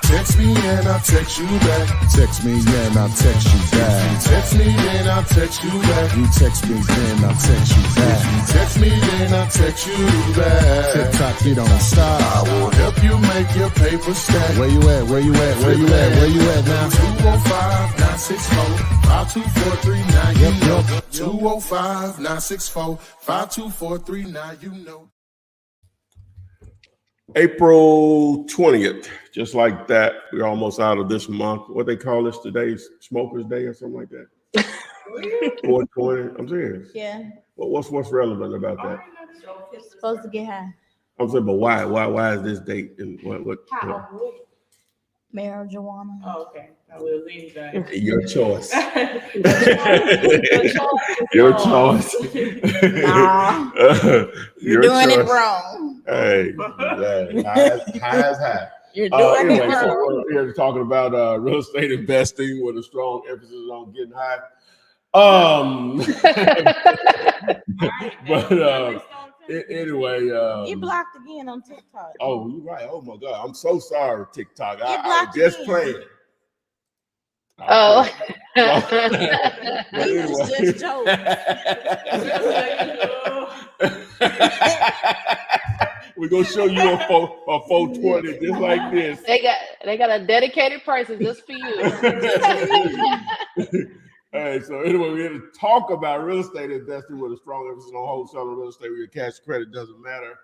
Text me and I'll text you back. Text me and I'll text you back. Text me and I'll text you back. You text me then I'll text you back. Text me then I'll text you back. TikTok, you don't stop. I will help you make your paper stack. Where you at? Where you at? Where you at? Where you at now? 205-964-52439. Yep. 205-964-52439. You know. April 20th, just like that. We're almost out of this month. What they call this today? Smokers Day or something like that? 420. I'm serious. Yeah. Well, what's relevant about that? It's supposed to get high. I'm saying, but why? Why is this date? And what? Marijuana. Oh, okay. I will leave that. Your choice. Your choice. Nah. You're doing it wrong. Hey, high as high. You're doing it wrong. So we're here talking about real estate investing with a strong emphasis on getting high. Anyway, you blocked again on TikTok. Oh, you're right. Oh my God, I'm so sorry, TikTok. I just again. playing. Oh, Just joke. We're gonna show you a 420 just like this. They got a dedicated person just for you. All right, so anyway, we're here to talk about real estate investing with a strong emphasis on wholesale real estate where your cash credit doesn't matter.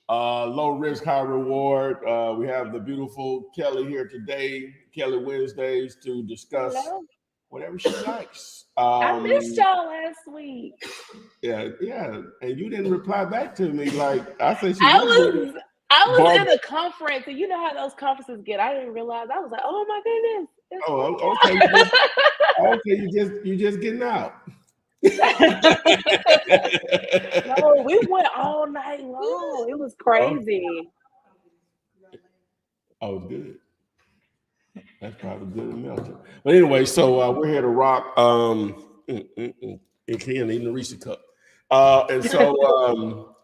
Low risk, high reward. We have the beautiful Kelly here today, Kelly Wednesdays, to discuss whatever she likes. I missed y'all last week. Yeah, and you didn't reply back to me like I think I was at a conference, and you know how those conferences get. I didn't realize. I was like, oh my goodness. Oh, okay. Okay, you just getting out. No, we went all night long. It was crazy. Oh, it's good. That's probably good in Melton. But anyway, so we're here to rock. It can in the Reese cup. And so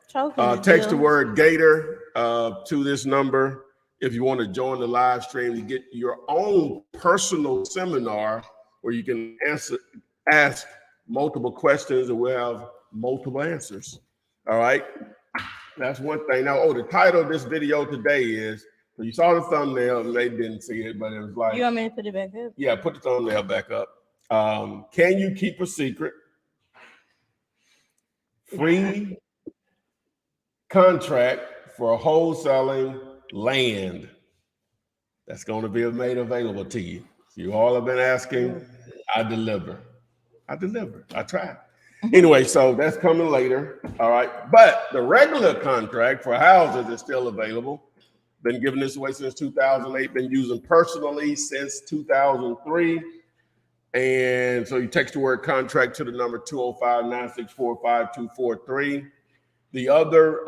text the word Gator to this number if you want to join the live stream to get your own personal seminar where you can ask multiple questions and we'll have multiple answers. All right. That's one thing. Now, the title of this video today is, so you saw the thumbnail and they didn't see it, but it was like, you want me to put it back up? Yeah, put the thumbnail back up. Can you keep a secret? Free contract for wholesaling land that's going to be made available to you. You all have been asking. I deliver. I try. Anyway, so that's coming later. All right. But the regular contract for houses is still available. Been giving this away since 2008. Been using personally since 2003. And so you text the word contract to the number 205-964-5243. The other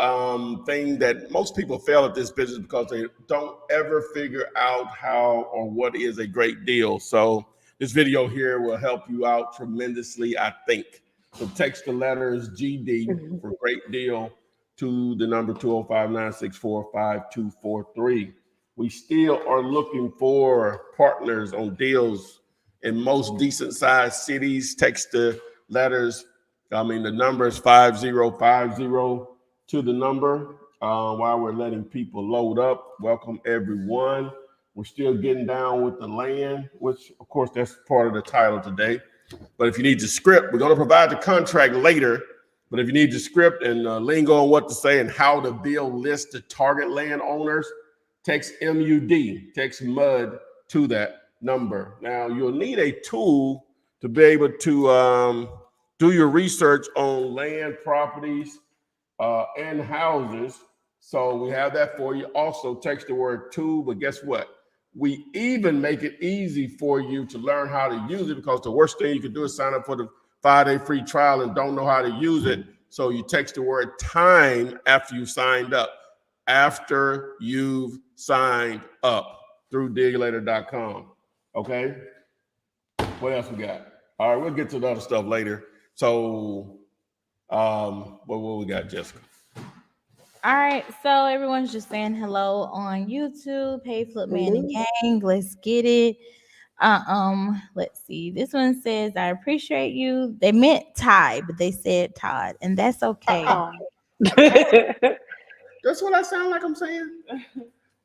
thing that most people fail at this business because they don't ever figure out how or what is a great deal. So this video here will help you out tremendously, I think. So text the letters GD for great deal to the number 205-964-5243. We still are looking for partners on deals in most decent sized cities. Text the letters. The number is 5050 to the number while we're letting people load up. Welcome, everyone. We're still getting down with the land, which, of course, that's part of the title today. But if you need the script, we're going to provide the contract later. But if you need the script and lingo on what to say and how to build lists to target landowners, text MUD, text MUD to that number. Now, you'll need a tool to be able to do your research on land, properties, and houses. So we have that for you. Also, text the word tool, but guess what? We even make it easy for you to learn how to use it, because the worst thing you can do is sign up for the 5-day free trial and don't know how to use it. So you text the word time after you signed up, through Legality.com. Okay? What else we got? All right, we'll get to the other stuff later. So what we got, Jessica? All right, so everyone's just saying hello on YouTube. Hey, Flip Man and Gang, let's get it. Let's see. This one says, "I appreciate you." They meant Ty, but they said Todd, and that's okay. Oh. That's what I sound like I'm saying.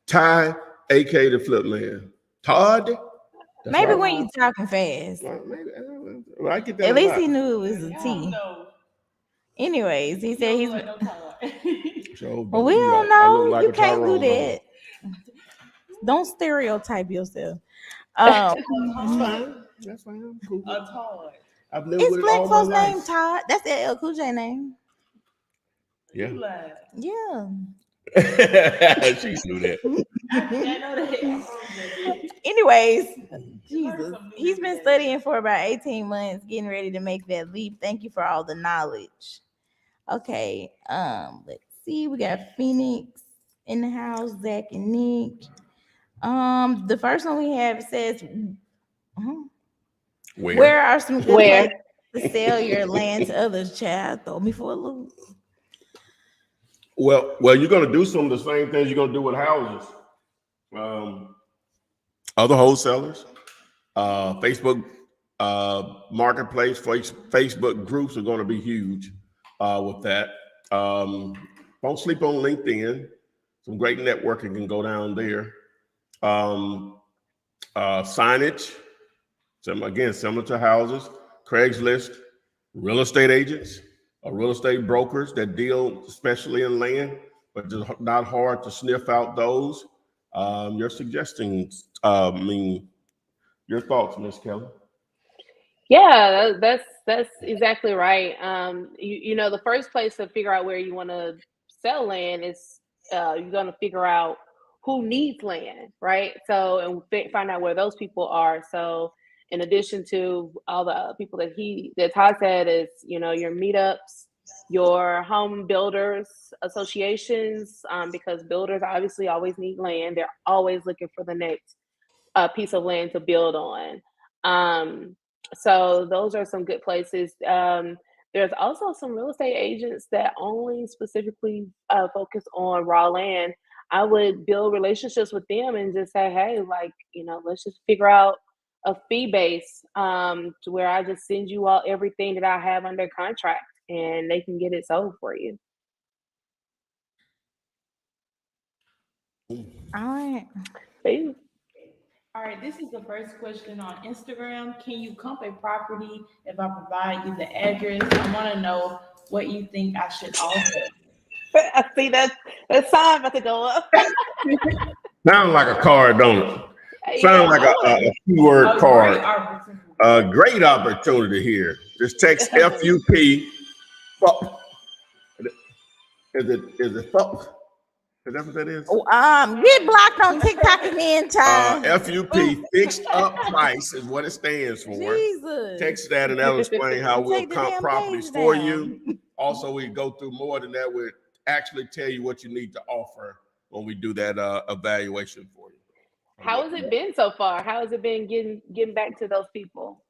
Ty, aka the Flip Man. Todd. That's Maybe right. when you talking fast. Well, maybe, well, I get that At a least lot. he knew it was a I don't T. know. Anyways, he said You he's. don't look like no Todd. So, Well, we you don't like, I look know. like You a can't do Tyrone, don't that. Don't stereotype yourself. That's fine. That's fine. I'm cool. A Todd. I've lived It's with it black all my folks named life. Todd. That's LL Cool J name. Yeah. You lied. Yeah. She knew that. I know that. I promise you. Anyways, learn Jesus, something new he's every been day. studying for about 18 months, getting ready to make that leap. Thank you for all the knowledge. Okay, let's see. We got Phoenix in the house, Zach and Nick. The first one we have says, where are some good Where? places to sell your land to others, child? Throw me for a loop. Well, you're gonna do some of the same things you're gonna do with houses. Other wholesalers, Facebook marketplace, Facebook groups are gonna be huge with that. Don't sleep on LinkedIn. Some great networking can go down there. Signage, similar to houses, Craigslist, real estate agents, or real estate brokers that deal especially in land, but just not hard to sniff out those. Your suggestions, your thoughts, Miss Kelly? Yeah, that's exactly right. You know, the first place to figure out where you want to sell land is you're going to figure out who needs land, right? So, and find out where those people are. So, in addition to all the people that Todd said, is your meetups, your home builders associations, because builders obviously always need land. They're always looking for the next piece of land to build on. So those are some good places. There's also some real estate agents that only specifically focus on raw land. I would build relationships with them and just say, hey, like, let's just figure out a fee base to where I just send you all everything that I have under contract and they can get it sold for you. All right. See? All right, this is the first question on Instagram. Can you comp a property if I provide you the address? I want to know what you think I should offer. I see that sign about to go up. Sound like a card, don't it? Sound like a keyword card. A great opportunity here. Just text FUP. Fuck. Is it fuck? Is that what that is? Get blocked on TikTok again, child. FUP, fixed up price is what it stands for. Jesus. Text that and that'll explain how we'll Take the comp damn properties page for down. you. Also, we go through more than that. We actually tell you what you need to offer when we do that evaluation for you. How has it been so far? How has it been getting back to those people?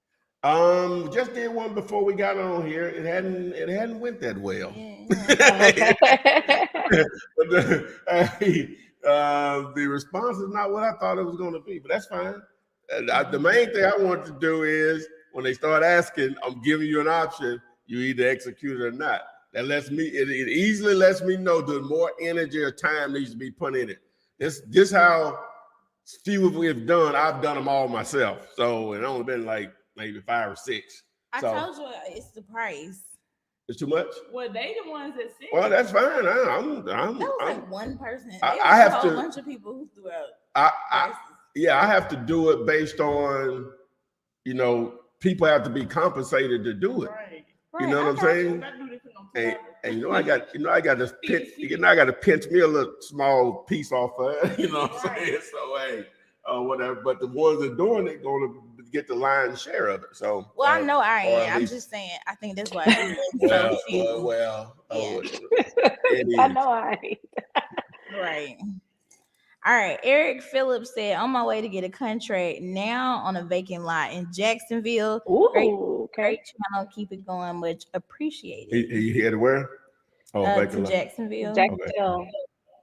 Just did one before we got on here. It hadn't went that well. The response is not what I thought it was going to be, but that's fine. The main thing I want to do is when they start asking, I'm giving you an option. You either execute it or not. That lets me. It easily lets me know the more energy or time needs to be put in it. This how few we have done. I've done them all myself, so it only been like maybe 5 or 6. I told you it's the price. It's too much. Well, they the ones that said. Well, that's fine. That was like one person. I have a whole to. Bunch of people who threw out. I have to do it based on, people have to be compensated to do it. Right. You know what I'm saying? And I got to pinch. I got to pinch me a little small piece off of it. You know what I'm saying? So hey, whatever. But the ones that are doing it going to get the lion's share of it. So I know I am. I'm just saying. I think that's why. I know I ain't. Right. All right. Eric Phillips said, on my way to get a contract now on a vacant lot in Jacksonville. Ooh, great channel. Keep it going. Much appreciated. He had to where? Oh, to Vacant lot. Jacksonville. Jacksonville.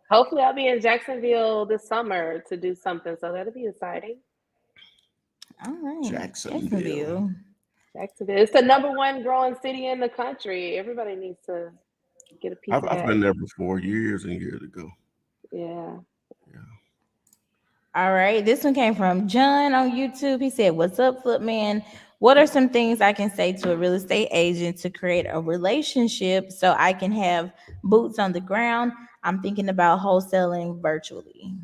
Hopefully, I'll be in Jacksonville this summer to do something. So that'll be exciting. All right, Jacksonville. Jacksonville. It's the #1 growing city in the country. Everybody needs to get a piece of I've that. been there before years and years ago. Yeah. All right, this one came from John on YouTube. He said, "What's up, Footman? What are some things I can say to a real estate agent to create a relationship so I can have boots on the ground? I'm thinking about wholesaling virtually."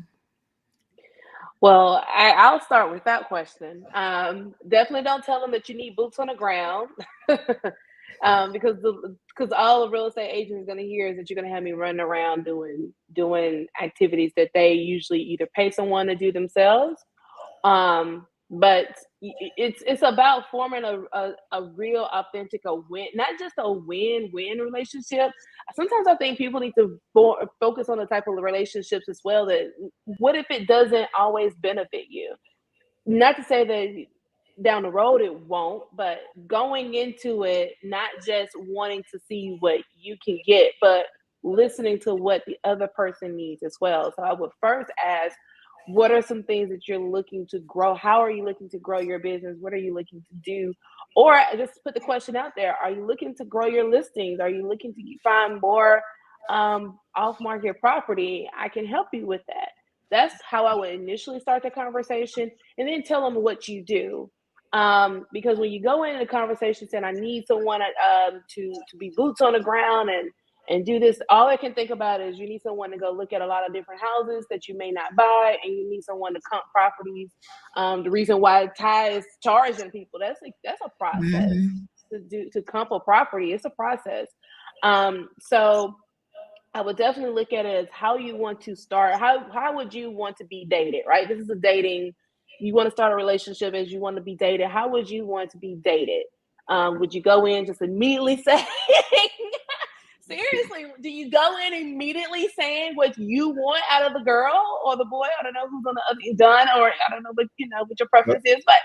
Well, I'll start with that question. Definitely don't tell them that you need boots on the ground, because all a real estate agent is going to hear is that you're going to have me running around doing activities that they usually either pay someone to do themselves. But it's about forming a real authentic win, not just a win-win relationship. Sometimes I think people need to focus on the type of relationships as well. That what if it doesn't always benefit you? Not to say that down the road it won't, but going into it not just wanting to see what you can get, but listening to what the other person needs as well. So I would first ask, what are some things that you're looking to grow? How are you looking to grow your business? What are you looking to do? Or just put the question out there. Are you looking to grow your listings? Are you looking to find more off-market property? I can help you with that. That's how I would initially start the conversation, and then tell them what you do. Because when you go into the conversation saying, I need someone to be boots on the ground and do this, all I can think about is you need someone to go look at a lot of different houses that you may not buy, and you need someone to comp properties. The reason why Ty is charging people, that's a process. To comp a property, it's a process. So I would definitely look at it as how you want to start. How would you want to be dated, right? This is a dating. You want to start a relationship as you want to be dated. How would you want to be dated? Would you go in just immediately saying, seriously, do you go in immediately saying what you want out of the girl or the boy? I don't know who's on the other done, or I don't know what your preference is, but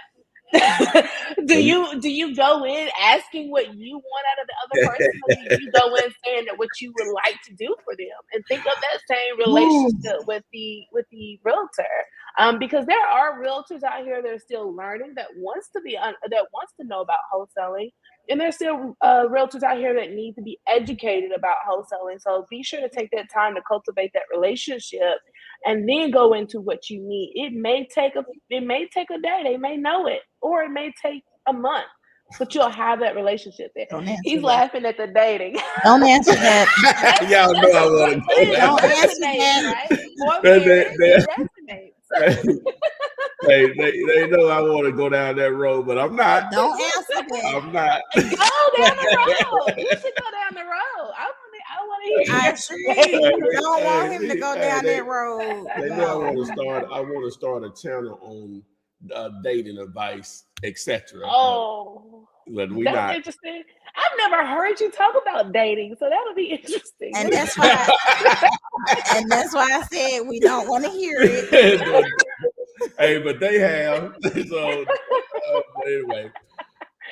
do you go in asking what you want out of the other person, or do you go in saying that what you would like to do for them? And think of that same relationship with the realtor, because there are realtors out here that are still learning, that wants to know about wholesaling, and there's still realtors out here that need to be educated about wholesaling. So be sure to take that time to cultivate that relationship, and then go into what you need. It may take a day. They may know it, or it may take a month, but you'll have that relationship there. He's laughing at the dating. Don't answer that. Y'all know I want to go down. Don't answer that. Right? Or marriage, it resonates. They know I want to go down that road, but I'm not. Don't answer that. I'm not. Go down the road. You should go down the road. I want to hear. I sure don't want him to go down that road. They know I want to start a channel on dating advice, etc. Oh, but we that's not interesting. I've never heard you talk about dating, so that'll be interesting. And that's why I said we don't want to hear it. Hey, but they have. So but anyway.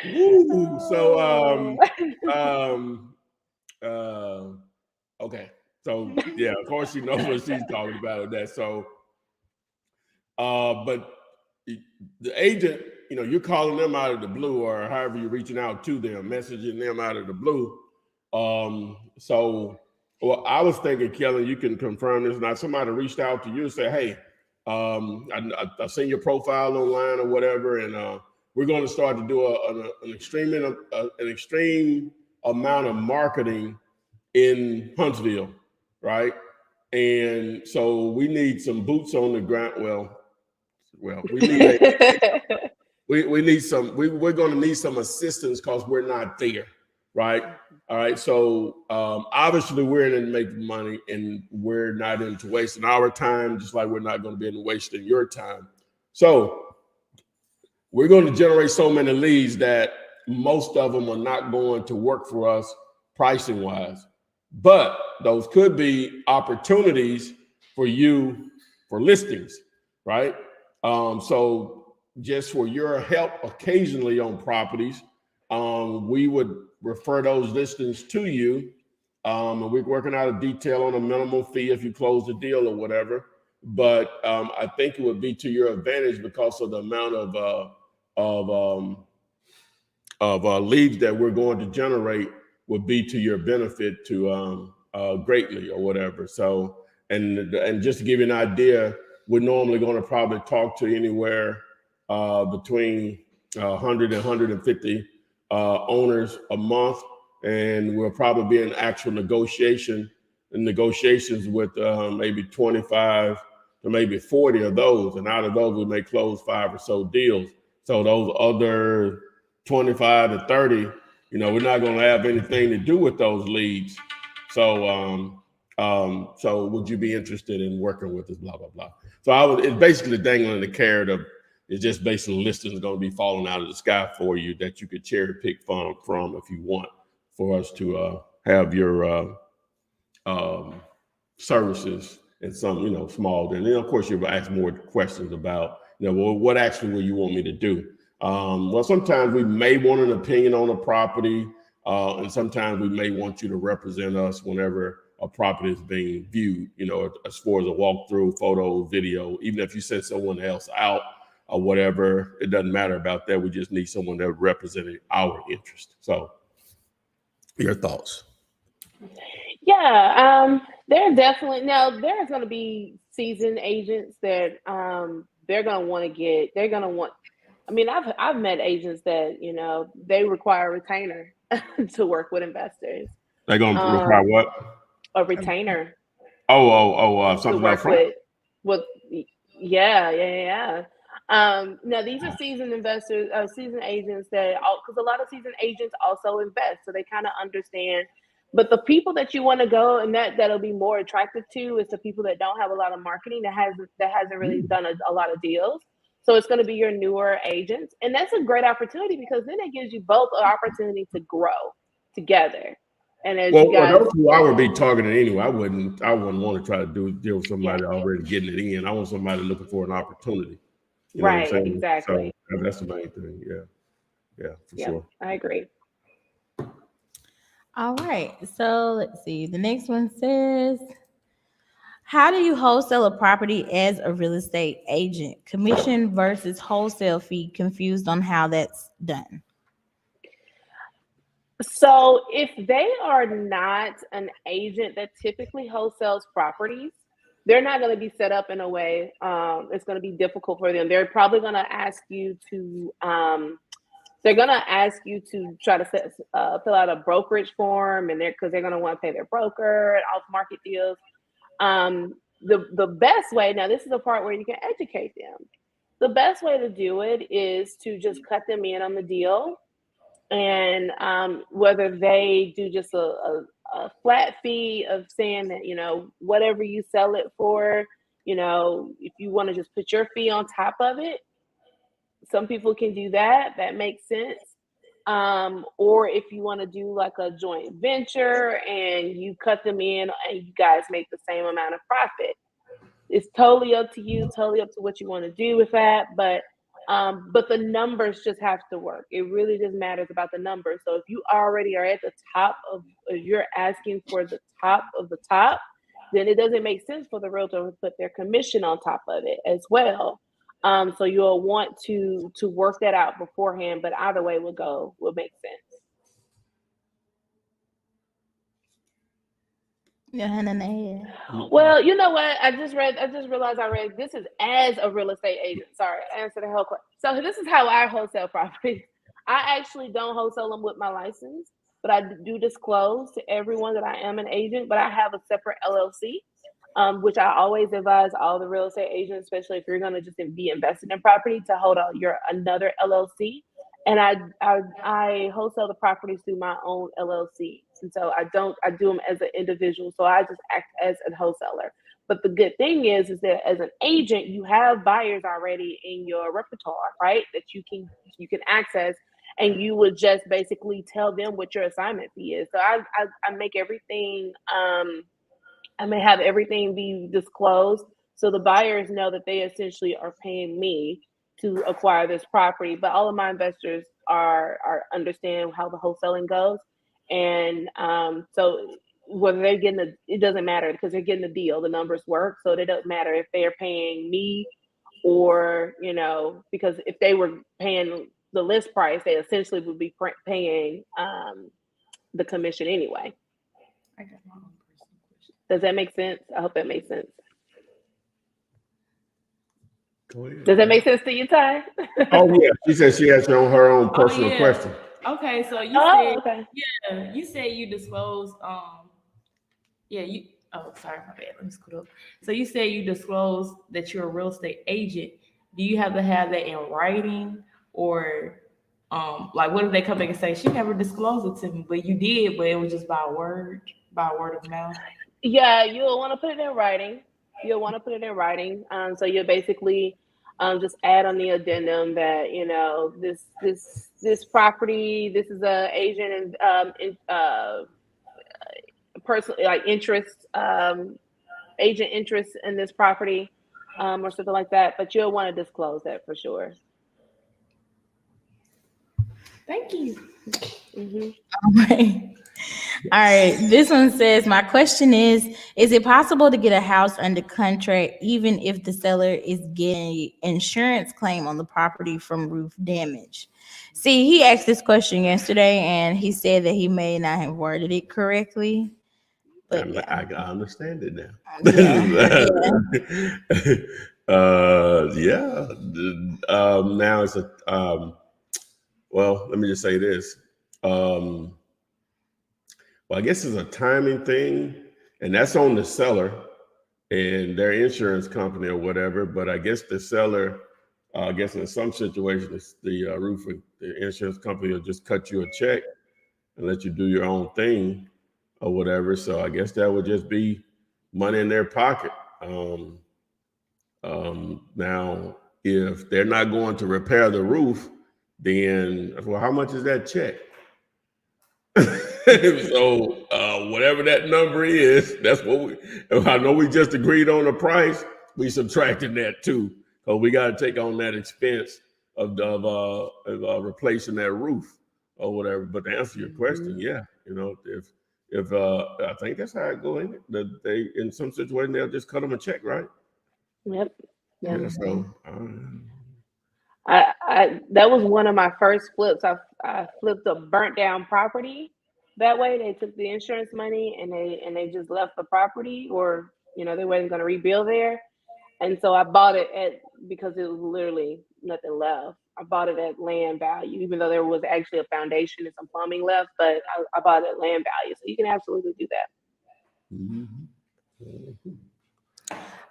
Woo. So okay. So yeah, of course she knows what she's talking about with that. So but the agent, you're calling them out of the blue, or however you're reaching out to them, messaging them out of the blue. So I was thinking, Kelly, you can confirm this. Now, somebody reached out to you and said, hey, I seen your profile online or whatever, and we're going to start to do an extreme amount of marketing in Huntsville, right? And so we need some boots on the ground. Well, we need we need some. We're going to need some assistance because we're not there, right? All right. So obviously we're in it to make money, and we're not into wasting our time, just like we're not going to be in wasting your time. So we're going to generate so many leads that most of them are not going to work for us pricing wise, but those could be opportunities for you for listings, right? So just for your help occasionally on properties, we would refer those listings to you And we're working out a detail on a minimum fee if you close the deal or whatever. But I think it would be to your advantage because of the amount of leads that we're going to generate would be to your benefit to greatly or whatever. So, and just to give you an idea, we're normally going to probably talk to anywhere between 100 and 150 owners a month, and we'll probably be in actual negotiations with maybe 25 to maybe 40 of those, and out of those we may close 5 or so deals. So those other 25 to 30, we're not going to have anything to do with those leads. So so would you be interested in working with us, blah blah blah. So it's basically dangling the carrot of, it's just basically listings going to be falling out of the sky for you that you could cherry pick from if you want, for us to have your services and some, small. And then of course you'll ask more questions about, well, what actually will you want me to do? Well, sometimes we may want an opinion on a property, and sometimes we may want you to represent us whenever a property is being viewed, as far as a walkthrough, photo, video. Even if you send someone else out or whatever, it doesn't matter about that. We just need someone that represented our interest. So your thoughts? Yeah, there's going to be seasoned agents that they're going to want. I mean, I've met agents that they require a retainer to work with investors. They're going to require what? A retainer. Something to work up with. Yeah. Now these are seasoned investors, seasoned agents because a lot of seasoned agents also invest, so they kind of understand. But the people that you want to go and that'll be more attractive to is the people that don't have a lot of marketing, that hasn't really done a lot of deals. So it's going to be your newer agents, and that's a great opportunity because then it gives you both an opportunity to grow together. And as you guys, those who I would be targeting anyway. I wouldn't want to try to deal with somebody already getting it in. I want somebody looking for an opportunity. You know what I'm saying? Exactly. So that's the main thing. Yeah, for sure. I agree. All right. So let's see. The next one says, how do you wholesale a property as a real estate agent? Commission versus wholesale fee. Confused on how that's done. So if they are not an agent that typically wholesales properties, they're not going to be set up in a way it's going to be difficult for them. They're probably going to ask you to try to fill out a brokerage form, and because they're going to want to pay their broker and off market deals. The best way, now this is the part where you can educate them. The best way to do it is to just cut them in on the deal. And whether they do just a flat fee of saying that, whatever you sell it for, if you want to just put your fee on top of it, some people can do that. That makes sense. Or if you want to do like a joint venture and you cut them in and you guys make the same amount of profit. It's totally up to you, totally up to what you want to do with that. But the numbers just have to work. It really just matters about the numbers. So if you already are at the top you're asking for the top of the top, then it doesn't make sense for the realtor to put their commission on top of it as well. So you'll want to work that out beforehand, but either way will make sense. Well, you know what? I just realized I read this is as a real estate agent. Sorry, I answered the whole question. So this is how I wholesale properties. I actually don't wholesale them with my license, but I do disclose to everyone that I am an agent, but I have a separate LLC, which I always advise all the real estate agents, especially if you're going to just be invested in property, to hold out another LLC. And I wholesale the properties through my own LLC. And so I do them as an individual. So I just act as a wholesaler. But the good thing is that as an agent, you have buyers already in your repertoire, right? That you can access, and you would just basically tell them what your assignment fee is. So I make everything, I may have everything be disclosed. So the buyers know that they essentially are paying me to acquire this property, but all of my investors are understand how the wholesaling goes. And so whether they're getting it doesn't matter because they're getting the deal. The numbers work, so it doesn't matter if they're paying me or because if they were paying the list price, they essentially would be paying the commission anyway. I got my own personal question. Does that make sense? I hope that makes sense. Go ahead. Does that make sense to you, Ty? Oh yeah, she said she has her own personal question. Okay, so you you said you disclose sorry, my bad. Let me scoot up. So you say you disclose that you're a real estate agent. Do you have to have that in writing, or like what if they come back and say she never disclosed it to me, but you did, but it was just by word of mouth? Yeah, you'll want to put it in writing. So you'll basically just add on the addendum that this property, this is a agent and personal like interest, agent interest in this property, or something like that. But you'll want to disclose that for sure. Thank you. Mm-hmm. All right. This one says, my question is it possible to get a house under contract even if the seller is getting an insurance claim on the property from roof damage? See, he asked this question yesterday and he said that he may not have worded it correctly. But I understand it now. Now it's a well, let me just say this. Well, I guess it's a timing thing, and that's on the seller and their insurance company or whatever. But I guess the seller, I guess in some situations, the insurance company will just cut you a check and let you do your own thing or whatever. So I guess that would just be money in their pocket. Now, if they're not going to repair the roof, then well, how much is that check? So whatever that number is, that's what I know we just agreed on the price. We subtracted that too, because we got to take on that expense of replacing that roof or whatever. But to answer your question, yeah, if I think that's how it goes. That they in some situation they'll just cut them a check, right? Yep. Yeah. So. I that was one of my first flips. I flipped a burnt down property that way. They took the insurance money and they just left the property, or they wasn't going to rebuild there. And so I bought it because it was literally nothing left. I bought it at land value, even though there was actually a foundation and some plumbing left, but I bought it at land value. So you can absolutely do that. Mm-hmm.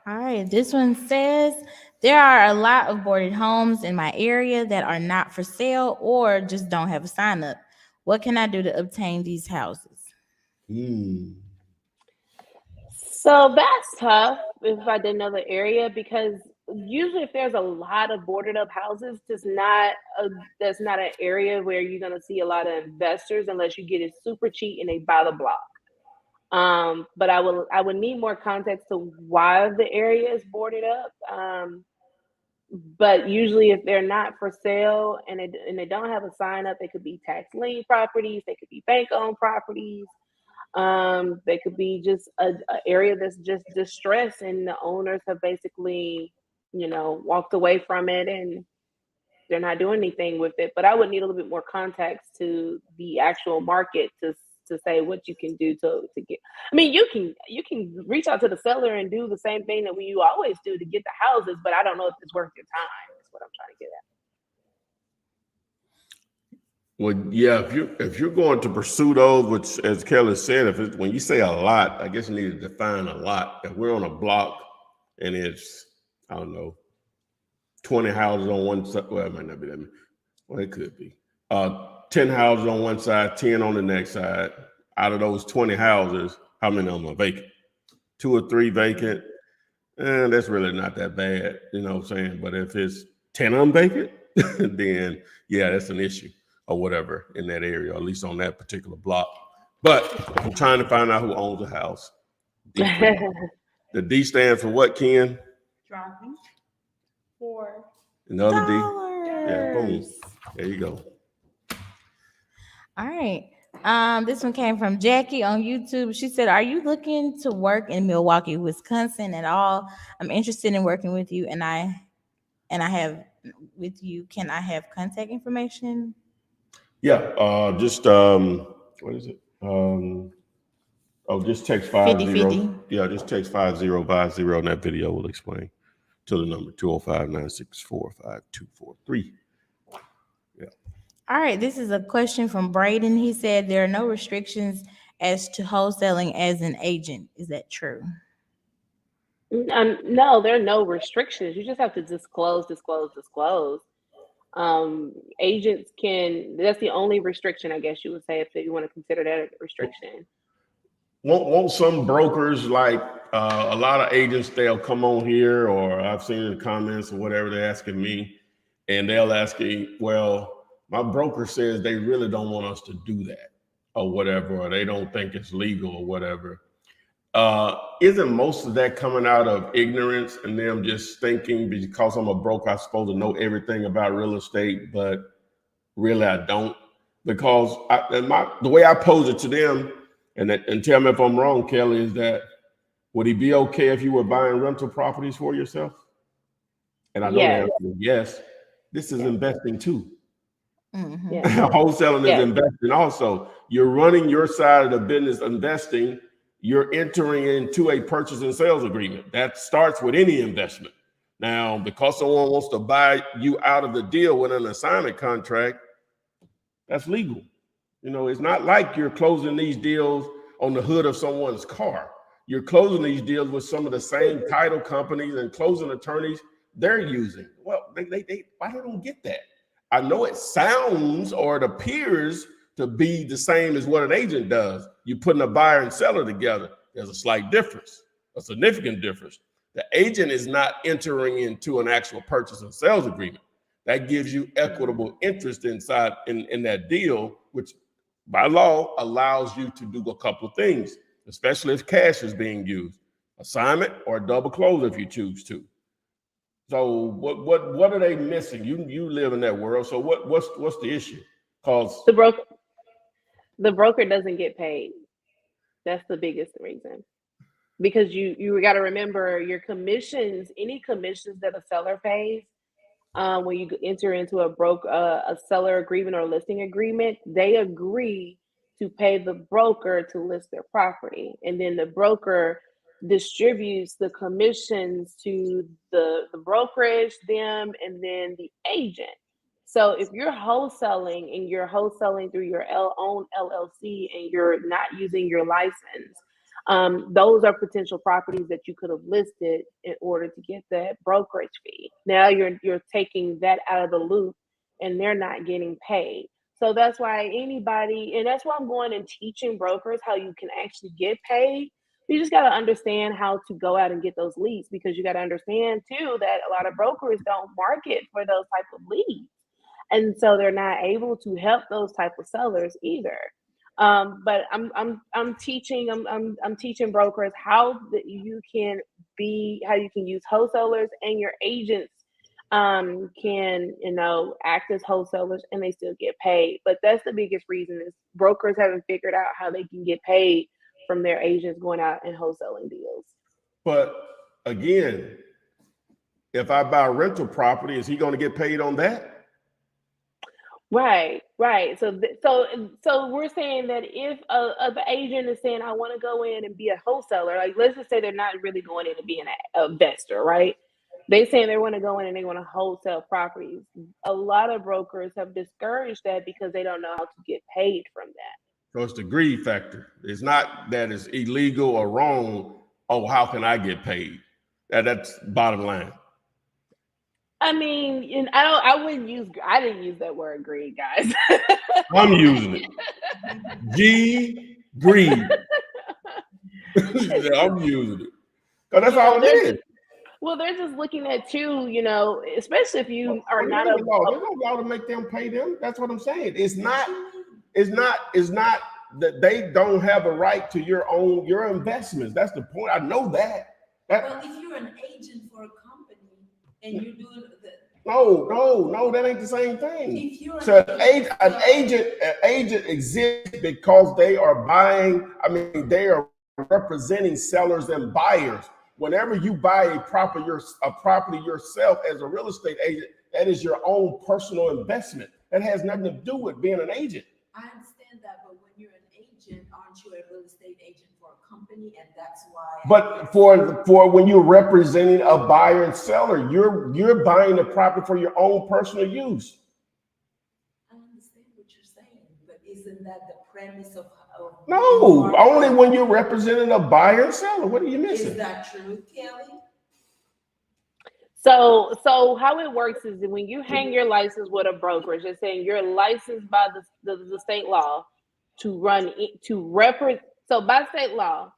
All right, this one says, there are a lot of boarded homes in my area that are not for sale or just don't have a sign up. What can I do to obtain these houses? So that's tough if I didn't know the area, because usually if there's a lot of boarded up houses, that's not an area where you're going to see a lot of investors unless you get it super cheap and they buy the block. But I would need more context to why the area is boarded up. But usually if they're not for sale and they don't have a sign up, they could be tax lien properties, they could be bank owned properties. They could be just a area that's just distressed and the owners have basically, walked away from it and they're not doing anything with it. But I would need a little bit more context to the actual market to say what you can do to get. I mean, you can reach out to the seller and do the same thing that you always do to get the houses, but I don't know if it's worth your time. That's what I'm trying to get at. Well, yeah, if you're going to pursue those, which as Kelly said, when you say a lot, I guess you need to define a lot. If we're on a block and it's, I don't know, 20 houses on one side, well, it might not be that many. Well, it could be. 10 houses on one side, 10 on the next side. Out of those 20 houses, how many of them are vacant? 2 or 3 vacant. And that's really not that bad, you know what I'm saying? But if it's 10 of them vacant, then yeah, that's an issue or whatever in that area, or at least on that particular block. But I'm trying to find out who owns the house. The D stands for what, Ken? Dropping. For another $. D. Yeah, boom. There you go. All right. This one came from Jackie on YouTube. She said, "Are you looking to work in Milwaukee, Wisconsin at all? I'm interested in working with you, and I have with you. Can I have contact information?" Yeah, just what is it? Just text 50. 50. Yeah, just text 5050, and that video will explain to the number 205-964-5243. Yeah. All right, this is a question from Braden. He said there are no restrictions as to wholesaling as an agent. Is that true? No, there are no restrictions. You just have to disclose. Agents can, that's the only restriction, I guess you would say, if you want to consider that a restriction. Won't some brokers, like a lot of agents, they'll come on here, or I've seen in the comments or whatever, they're asking me, and they'll ask me, well, my broker says they really don't want us to do that or whatever, or they don't think it's legal or whatever. Isn't most of that coming out of ignorance and them just thinking because I'm a broker, I'm supposed to know everything about real estate, but really I don't? Because the way I pose it to them, and tell me if I'm wrong, Kelly, is that would he be okay if you were buying rental properties for yourself? And I know the answer is yes. This is investing too. Mm-hmm. Yeah. Wholesaling is investing also. You're running your side of the business investing. You're entering into a purchase and sales agreement. That starts with any investment. Now, because someone wants to buy you out of the deal with an assignment contract, that's legal. You know, it's not like you're closing these deals on the hood of someone's car. You're closing these deals with some of the same title companies and closing attorneys they're using. Well, why they don't get that? I know it sounds or it appears to be the same as what an agent does. You're putting a buyer and seller together. There's a slight difference, a significant difference. The agent is not entering into an actual purchase and sales agreement. That gives you equitable interest inside in that deal, which by law allows you to do a couple of things, especially if cash is being used, assignment or double close if you choose to. So what are they missing? You live in that world. So what's the issue? Because the broker doesn't get paid. That's the biggest reason. Because you got to remember your commissions, any commissions that a seller pays, when you enter into a seller agreement or listing agreement, they agree to pay the broker to list their property, and then the broker distributes the commissions to the brokerage, them, and then the agent. So if you're wholesaling and you're wholesaling through your own LLC and you're not using your license, those are potential properties that you could have listed in order to get that brokerage fee. Now you're taking that out of the loop and they're not getting paid. So that's why and that's why I'm going and teaching brokers how you can actually get paid. You just got to understand how to go out and get those leads, because you got to understand too that a lot of brokers don't market for those type of leads. And so they're not able to help those type of sellers either. But I'm teaching brokers how you can use wholesalers, and your agents can act as wholesalers and they still get paid. But that's the biggest reason is brokers haven't figured out how they can get paid from their agents going out and wholesaling deals. But again, if I buy a rental property, is he going to get paid on that? Right. So we're saying that if the agent is saying, I want to go in and be a wholesaler, like let's just say they're not really going in to be an investor, right? They're saying they want to go in and they want to wholesale properties. A lot of brokers have discouraged that because they don't know how to get paid from that. So it's the greed factor. It's not that it's illegal or wrong. Oh, how can I get paid? That's bottom line. I mean, I didn't use that word greed, guys. I'm using it. Greed. I'm using it. Because that's all it is. Well, they're just looking at you, especially if you are not there's no law to make them pay them. That's what I'm saying. It's not that they don't have a right to your investments. That's the point. I know that. Well, if you're an agent for a company and you're doing No, that ain't the same thing. So an agent exists because they are buying. I mean, they are representing sellers and buyers. Whenever you buy a property yourself as a real estate agent, that is your own personal investment. That has nothing to do with being an agent. I understand that, but when you're an agent, aren't you a real estate agent for a company? And that's why. But for when you're representing a buyer and seller, you're buying the property for your own personal use. I understand what you're saying, but isn't that the premise of No, only when you're representing a buyer and seller. What are you missing? Is that true, Kelly? So how it works is that when you hang your license with a brokerage, it's saying you're licensed by the state law to represent. So by state law,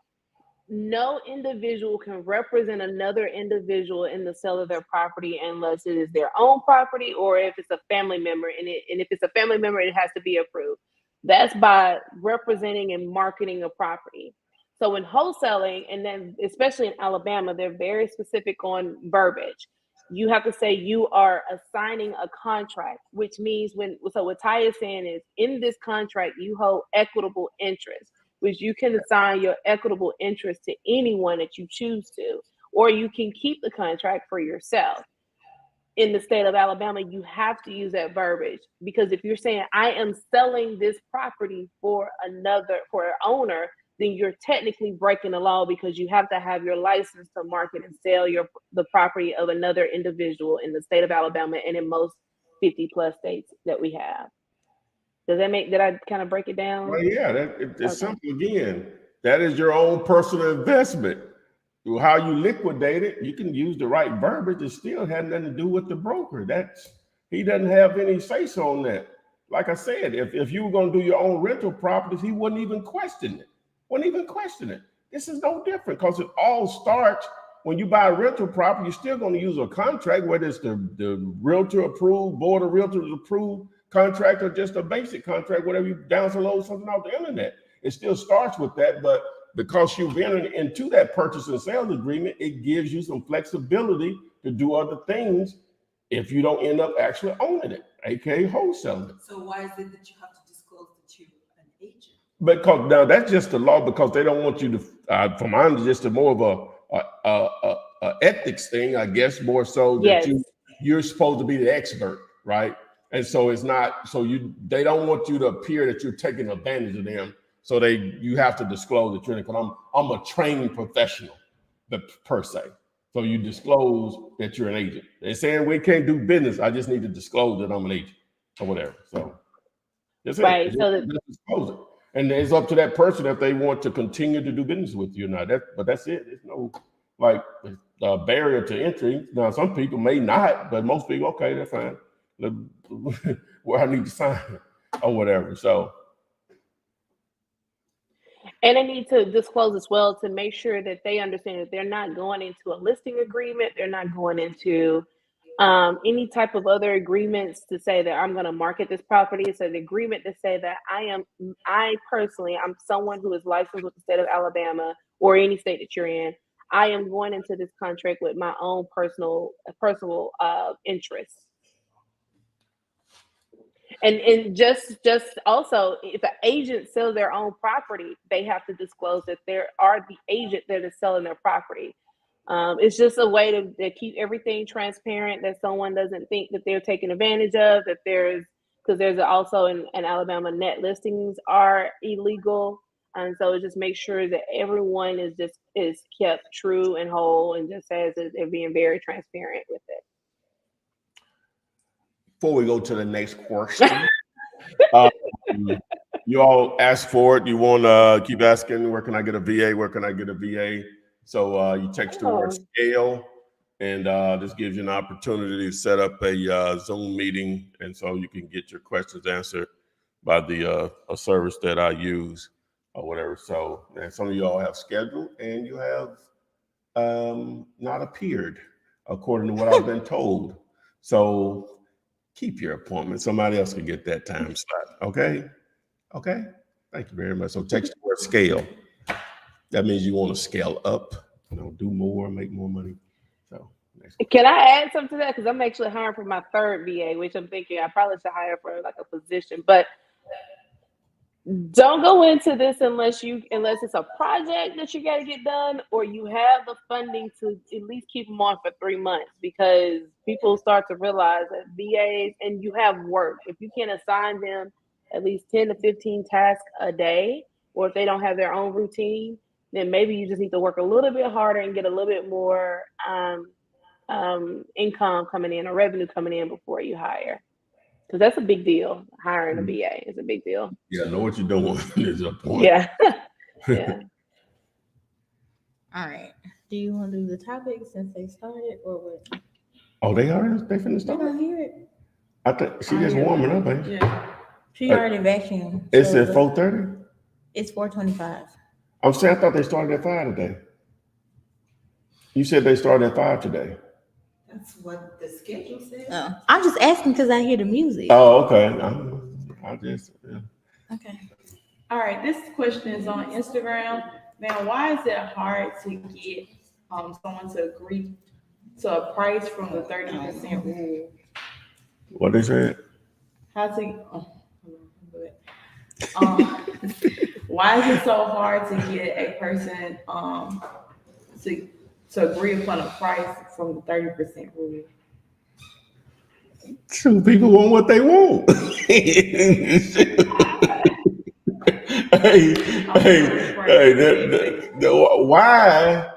no individual can represent another individual in the sale of their property unless it is their own property or if it's a family member. And if it's a family member, it has to be approved. That's by representing and marketing a property. So in wholesaling, and then especially in Alabama, they're very specific on verbiage. You have to say you are assigning a contract, which means what Ty is saying is in this contract, you hold equitable interest, which you can assign your equitable interest to anyone that you choose to, or you can keep the contract for yourself. In the state of Alabama, you have to use that verbiage because if you're saying I am selling this property for an owner, then you're technically breaking the law because you have to have your license to market and sell the property of another individual in the state of Alabama and in most 50 plus states that we have. Did I kind of break it down? Well, yeah, it's simple again. That is your own personal investment. How you liquidate it, you can use the right verbiage. It still had nothing to do with the broker. He doesn't have any say-so on that. Like I said, if you were going to do your own rental properties, he wouldn't even question it. This is no different because it all starts when you buy a rental property. You're still going to use a contract, whether it's the realtor approved, board of realtors approved contract, or just a basic contract, whatever you download something off the internet. It still starts with that, but because you've entered into that purchase and sales agreement, it gives you some flexibility to do other things if you don't end up actually owning it, aka wholesaling it. So why is it that you have to disclose that you're an agent? Because now that's just the law, because they don't want you to, from my understanding, just more of a ethics thing, I guess, more so that you're supposed to be the expert, right? And so it's not, they don't want you to appear that you're taking advantage of them. So you have to disclose that you're in it, because I'm a trained professional, per se. So you disclose that you're an agent. They're saying we can't do business. I just need to disclose that I'm an agent or whatever. So that's right. it. Just disclose it. And it's up to that person if they want to continue to do business with you or not. But that's it. There's no barrier to entry. Now, some people may not, but most people, okay, that's fine. Where I need to sign or whatever. So. And they need to disclose as well to make sure that they understand that they're not going into a listing agreement. They're not going into any type of other agreements to say that I'm going to market this property. It's an agreement to say that I'm someone who is licensed with the state of Alabama or any state that you're in. I am going into this contract with my own personal interests. And just also, if an agent sells their own property, they have to disclose that they are the agent that is selling their property. It's just a way to keep everything transparent, that someone doesn't think that they're taking advantage of, because there's also in Alabama, net listings are illegal. And so it just makes sure that everyone is kept true and whole, and just says that they're being very transparent with it. Before we go to the next question, you all ask for it. You want to keep asking, where can I get a VA? Where can I get a VA? So you text the word scale, and this gives you an opportunity to set up a Zoom meeting, and so you can get your questions answered by a service that I use or whatever. So, and some of you all have scheduled, and you have not appeared according to what I've been told. So keep your appointment. Somebody else can get that time slot. Okay. Thank you very much. So text the word scale. That means you want to scale up, do more, make more money. So Can I add something to that? Because I'm actually hiring for my third VA, which I'm thinking I probably should hire for like a position. But don't go into this unless it's a project that you got to get done, or you have the funding to at least keep them on for 3 months, because people start to realize that VAs, and you have work, if you can assign them at least 10 to 15 tasks a day, or if they don't have their own routine, then maybe you just need to work a little bit harder and get a little bit more income coming in or revenue coming in before you hire. Because that's a big deal. Hiring a VA is a big deal. Yeah, know what you're doing is a point. Yeah. Yeah. All right. Do you want to do the topic since they started, or what? Oh, they finna You start? don't hear it. I think she just warming up, ain't she? Yeah. She already vacuumed. It's so at 4:30? It's 4:25. I'm saying I thought they started at 5 today. You said they started at 5 today. That's what the schedule says. I'm just asking because I hear the music. Oh, okay. I just, yeah. Okay. All right, this question is on Instagram. Man, why is it hard to get someone to agree to a price from the 30% rule? What they said? How to? Why is it so hard to get a person to agree upon a price from the 30% rule? True, people want what they want. Why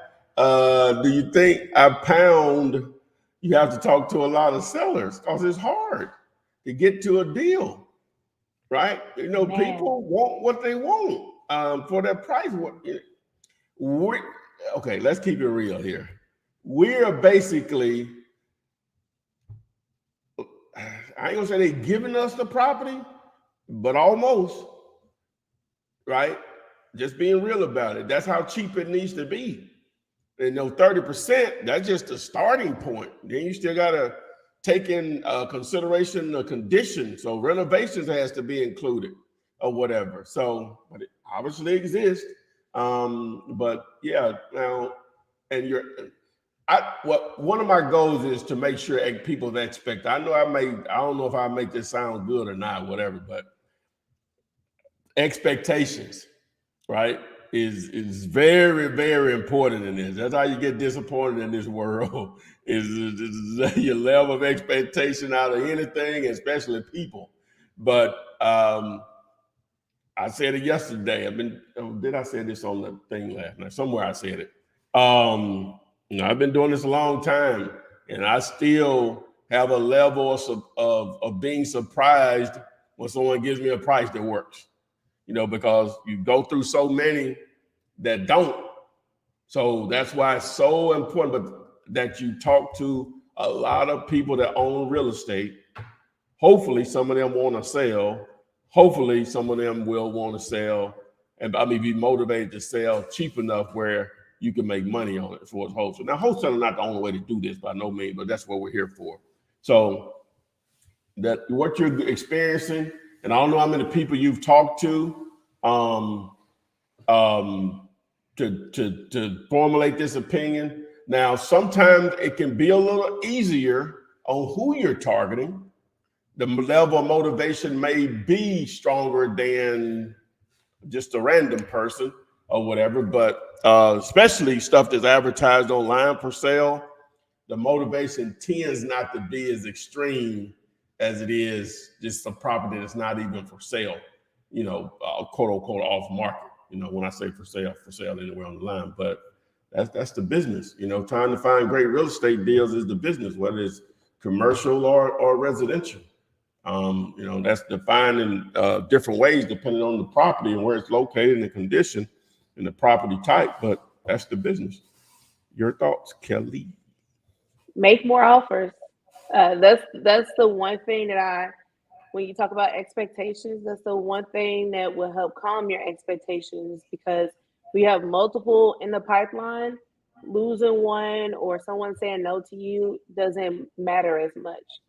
do you think a pound you have to talk to a lot of sellers? Because it's hard to get to a deal, right? You know, Man. people want what they want for their price. Okay, let's keep it real here. We're basically, I ain't gonna say they giving us the property, but almost, right? Just being real about it. That's how cheap it needs to be. And 30%, that's just the starting point. Then you still gotta take in consideration the condition. So renovations has to be included or whatever. So, but it obviously exists. But yeah, now, and one of my goals is to make sure people's expect. I don't know if I make this sound good or not, whatever, but expectations, right, is very, very important in this. That's how you get disappointed in this world, is your level of expectation out of anything, especially people. But I said it yesterday. Did I say this on the thing last night? Somewhere I said it. I've been doing this a long time, and I still have a level of being surprised when someone gives me a price that works. Because you go through so many that don't. So that's why it's so important that you talk to a lot of people that own real estate. Hopefully, some of them want to sell. Hopefully, some of them will want to sell, and be motivated to sell cheap enough where you can make money on it for wholesale. Now, wholesale is not the only way to do this by no means, but that's what we're here for. So that what you're experiencing, and I don't know how many people you've talked to to formulate this opinion. Now, sometimes it can be a little easier on who you're targeting. The level of motivation may be stronger than just a random person or whatever, but especially stuff that's advertised online for sale, the motivation tends not to be as extreme as it is just a property that's not even for sale, quote unquote off market. When I say for sale anywhere on the line, but that's the business. Trying to find great real estate deals is the business, whether it's commercial or residential. That's defined in different ways depending on the property and where it's located and the condition and the property type, but that's the business. Your thoughts, Kelly? Make more offers. That's the one thing that when you talk about expectations, that's the one thing that will help calm your expectations, because we have multiple in the pipeline. Losing one or someone saying no to you doesn't matter as much.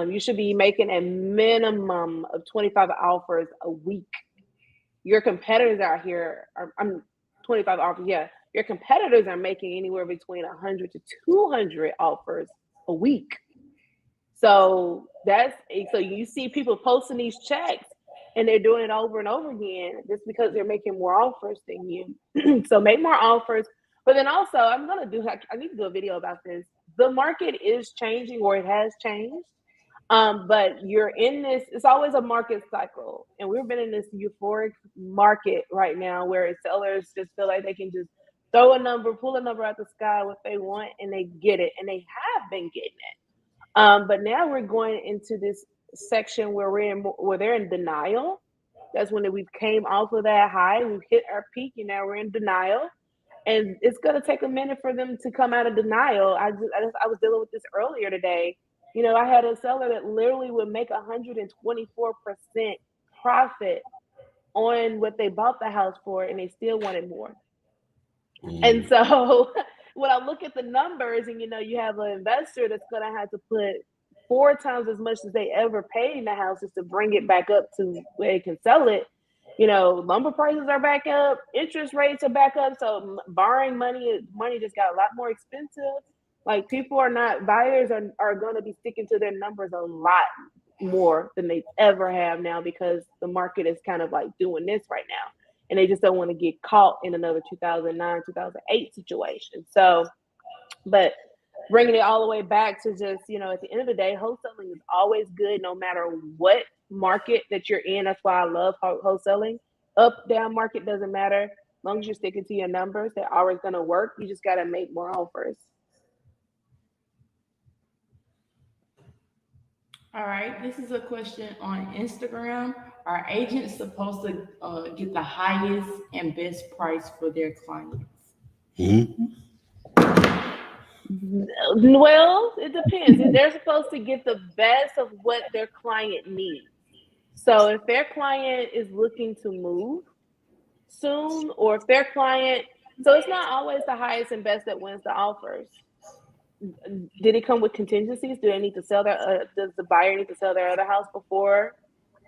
You should be making a minimum of 25 offers a week. Your competitors out here I'm 25 offers. Yeah. Your competitors are making anywhere between 100 to 200 offers a week. So you see people posting these checks and they're doing it over and over again just because they're making more offers than you. So make more offers. But then also, I need to do a video about this. The market is changing, or it has changed. But you're in this, it's always a market cycle. And we've been in this euphoric market right now where sellers just feel like they can just pull a number out the sky, what they want, and they get it. And they have been getting it. But now we're going into this section where they're in denial. That's when we've came off of that high, we've hit our peak, and now we're in denial. And it's going to take a minute for them to come out of denial. I was dealing with this earlier today. I had a seller that literally would make 124% profit on what they bought the house for, and they still wanted more. And so when I look at the numbers, and you have an investor that's going to have to put 4 times as much as they ever paid in the houses to bring it back up to where they can sell it. Lumber prices are back up, interest rates are back up. So borrowing money just got a lot more expensive. Like buyers are going to be sticking to their numbers a lot more than they ever have now, because the market is kind of like doing this right now. And they just don't want to get caught in another 2009, 2008 situation. So, but bringing it all the way back to just, at the end of the day, wholesaling is always good no matter what market that you're in. That's why I love wholesaling. Up, down market, doesn't matter. As long as you're sticking to your numbers, they're always going to work. You just got to make more offers. All right, this is a question on Instagram. Are agents supposed to get the highest and best price for their clients? Well, it depends. They're supposed to get the best of what their client needs. So if their client is looking to move soon, or if their client, so it's not always the highest and best that wins the offers. Did it come with contingencies? Do they need to sell does the buyer need to sell their other house before?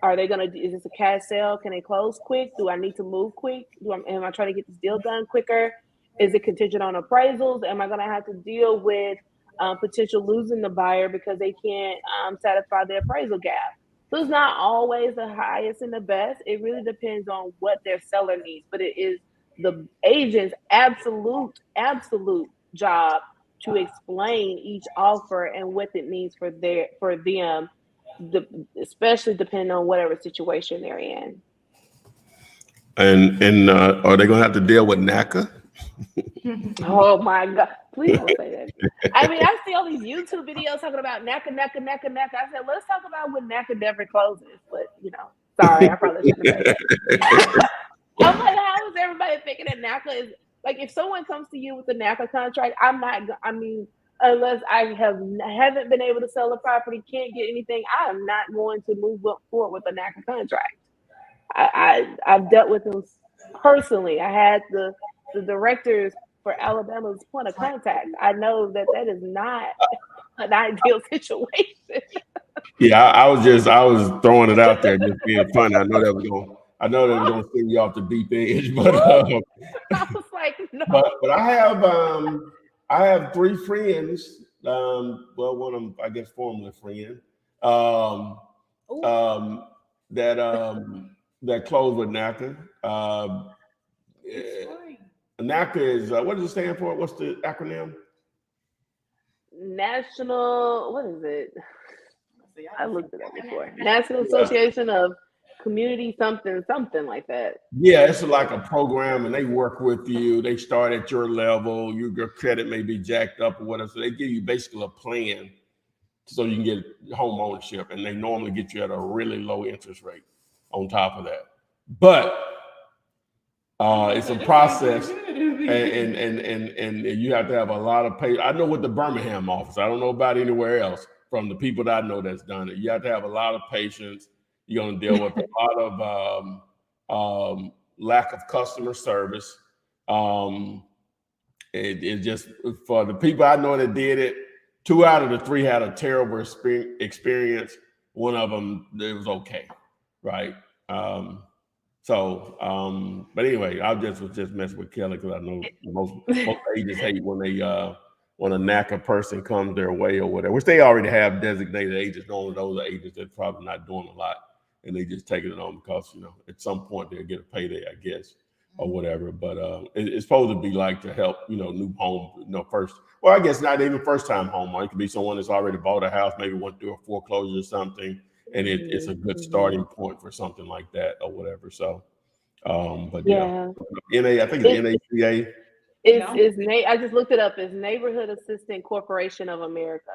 Is this a cash sale? Can they close quick? Do I need to move quick? Am I trying to get this deal done quicker? Is it contingent on appraisals? Am I going to have to deal with potential losing the buyer because they can't satisfy the appraisal gap? So it's not always the highest and the best. It really depends on what their seller needs, but it is the agent's absolute job to explain each offer and what it means for them, especially depending on whatever situation they're in. And are they going to have to deal with NACA? Oh my God! Please don't say that. I mean, I see all these YouTube videos talking about NACA. I said, let's talk about when NACA never closes. But sorry, I probably shouldn't have said that. I'm like, how is everybody thinking that NACA is like? If someone comes to you with a NACA contract, unless I haven't been able to sell a property, can't get anything, I am not going to move forward with a NACA contract. I've dealt with them personally. I had the directors for Alabama's point of contact. I know that is not an ideal situation. Yeah, I was throwing it out there, just being funny. I know that was going to send you off the deep edge, but I was like, no. But I have 3 friends. Well, one of them, I guess, formerly friend, that closed with NACA. NACA is what does it stand for? What's the acronym? National. What is it? I looked it up before. National Association of Community something like that. Yeah, it's like a program, and they work with you. They start at your level. Your credit may be jacked up or whatever. So they give you basically a plan so you can get home ownership, and they normally get you at a really low interest rate on top of that. But it's a process, and you have to have a lot of patience. I know with the Birmingham office, I don't know about anywhere else. From the people that I know that's done it, you have to have a lot of patience. You're going to deal with a lot of lack of customer service. It just, for the people I know that did it, 2 out of the 3 had a terrible experience. One of them, it was okay, right? So, but anyway, I was just messing with Kelly because I know most agents hate when a NACA person comes their way or whatever, which they already have designated agents. Normally, those are agents that's probably not doing a lot, and they just taking it on because at some point they'll get a payday, I guess, or whatever. But it's supposed to be like to help new home first. Well, I guess not even first time homeowner. It could be someone that's already bought a house, maybe went through a foreclosure or something. And it's a good starting point for something like that or whatever. So, but Yeah. I think it's NACA. I just looked it up. It's Neighborhood Assistant Corporation of America.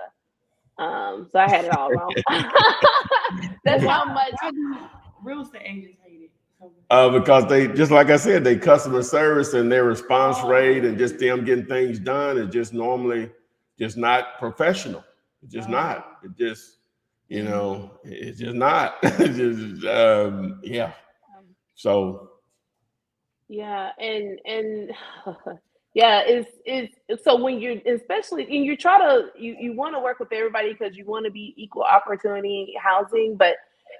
So I had it all wrong. That's how much. Why do real estate agents hate it? Because they, just like I said, they customer service and their response rate and just them getting things done is just normally just not professional. It's just not. It just it's just not. It's just yeah. So yeah, and yeah, it's so when you're especially and you try to you want to work with everybody because you want to be equal opportunity housing, but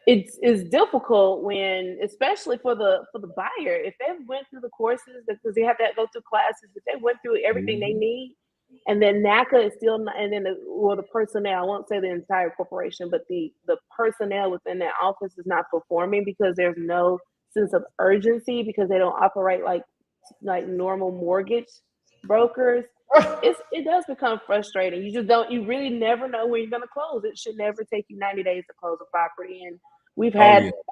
it's difficult when, especially for the buyer, if they went through the courses because they have to go through classes, if they went through everything they need, and then NACA is still not, and then the personnel, I won't say the entire corporation, but the personnel within that office is not performing because there's no sense of urgency because they don't operate like normal mortgage brokers. It does become frustrating. You really never know when you're going to close. It should never take you 90 days to close a property. And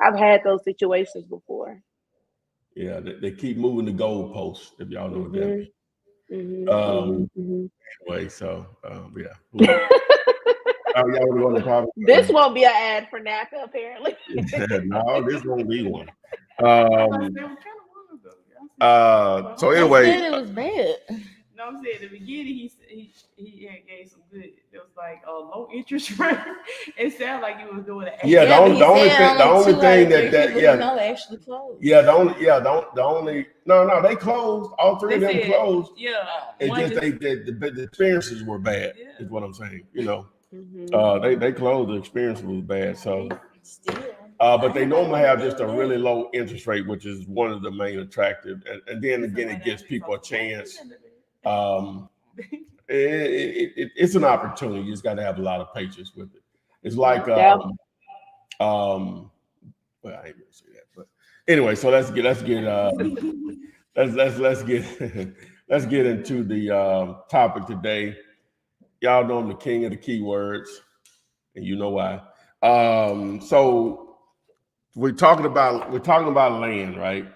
I've had those situations before. Yeah, they keep moving the goalposts, if y'all know what that means. Anyway, so yeah. This won't be an ad for NACA, apparently. No, this won't be one. So anyway, it was bad. No, I'm saying at the beginning he had gave some good. It was like a low interest rate. It sounded like he was doing it. Yeah, the only thing that actually closed. Yeah, the only no, they closed. All three of them closed. Yeah, it's just the experiences were bad. Is what I'm saying. They closed. The experience was bad. So, but they normally have just a really low interest rate, which is one of the main attractive. And then again, it gives people a chance. It's an opportunity. You just got to have a lot of patience with it. It's like well, I ain't gonna say that, but anyway. So let's get let's get into the topic today. Y'all know I'm the king of the keywords, and you know why. So we're talking about land, right?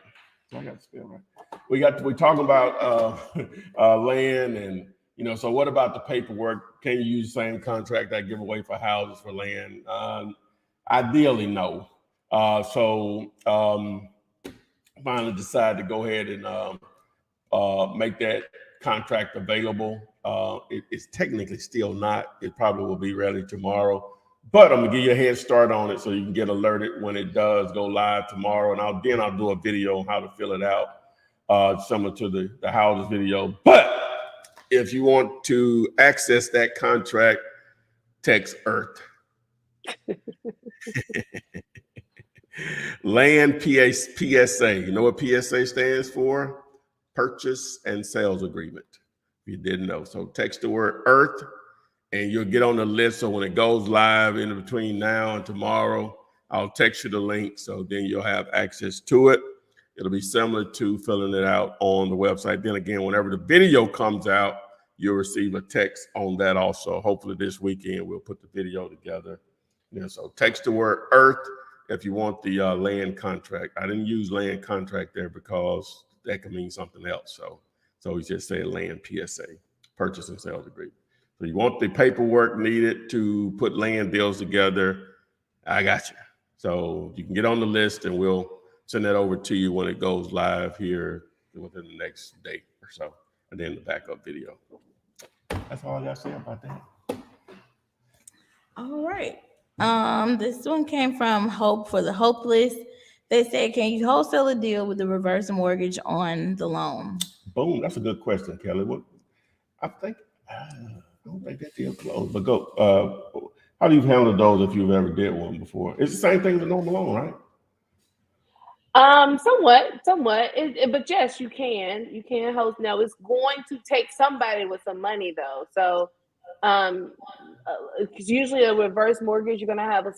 I got to spell right. We're talking about land, and so what about the paperwork? Can you use the same contract I give away for houses for land? Ideally, no. So finally decided to go ahead and make that contract available. It's technically still not. It probably will be ready tomorrow. But I'm gonna give you a head start on it so you can get alerted when it does go live tomorrow. And I'll do a video on how to fill it out, similar to the houses video. But if you want to access that contract, text EARTH. Land PSA. You know what PSA stands for? Purchase and Sales Agreement. If you didn't know. So text the word EARTH and you'll get on the list. So when it goes live in between now and tomorrow, I'll text you the link. So then you'll have access to it. It'll be similar to filling it out on the website. Then again, whenever the video comes out, you'll receive a text on that also. Hopefully this weekend, we'll put the video together. So text the word EARTH if you want the land contract. I didn't use land contract there because that could mean something else. So we just say land PSA, purchase and sales agreement. So you want the paperwork needed to put land deals together, I got you. So you can get on the list and we'll send that over to you when it goes live here within the next day or so. And then the backup video. That's all I got to say about that. All right. This one came from Hope for the Hopeless. They said, can you wholesale a deal with the reverse mortgage on the loan? Boom. That's a good question, Kelly. I don't think that deal closed, but go. How do you handle those if you've ever did one before? It's the same thing as a normal loan, right? Somewhat. But yes, you can host. Now it's going to take somebody with some money though. So, because usually a reverse mortgage, you're gonna have a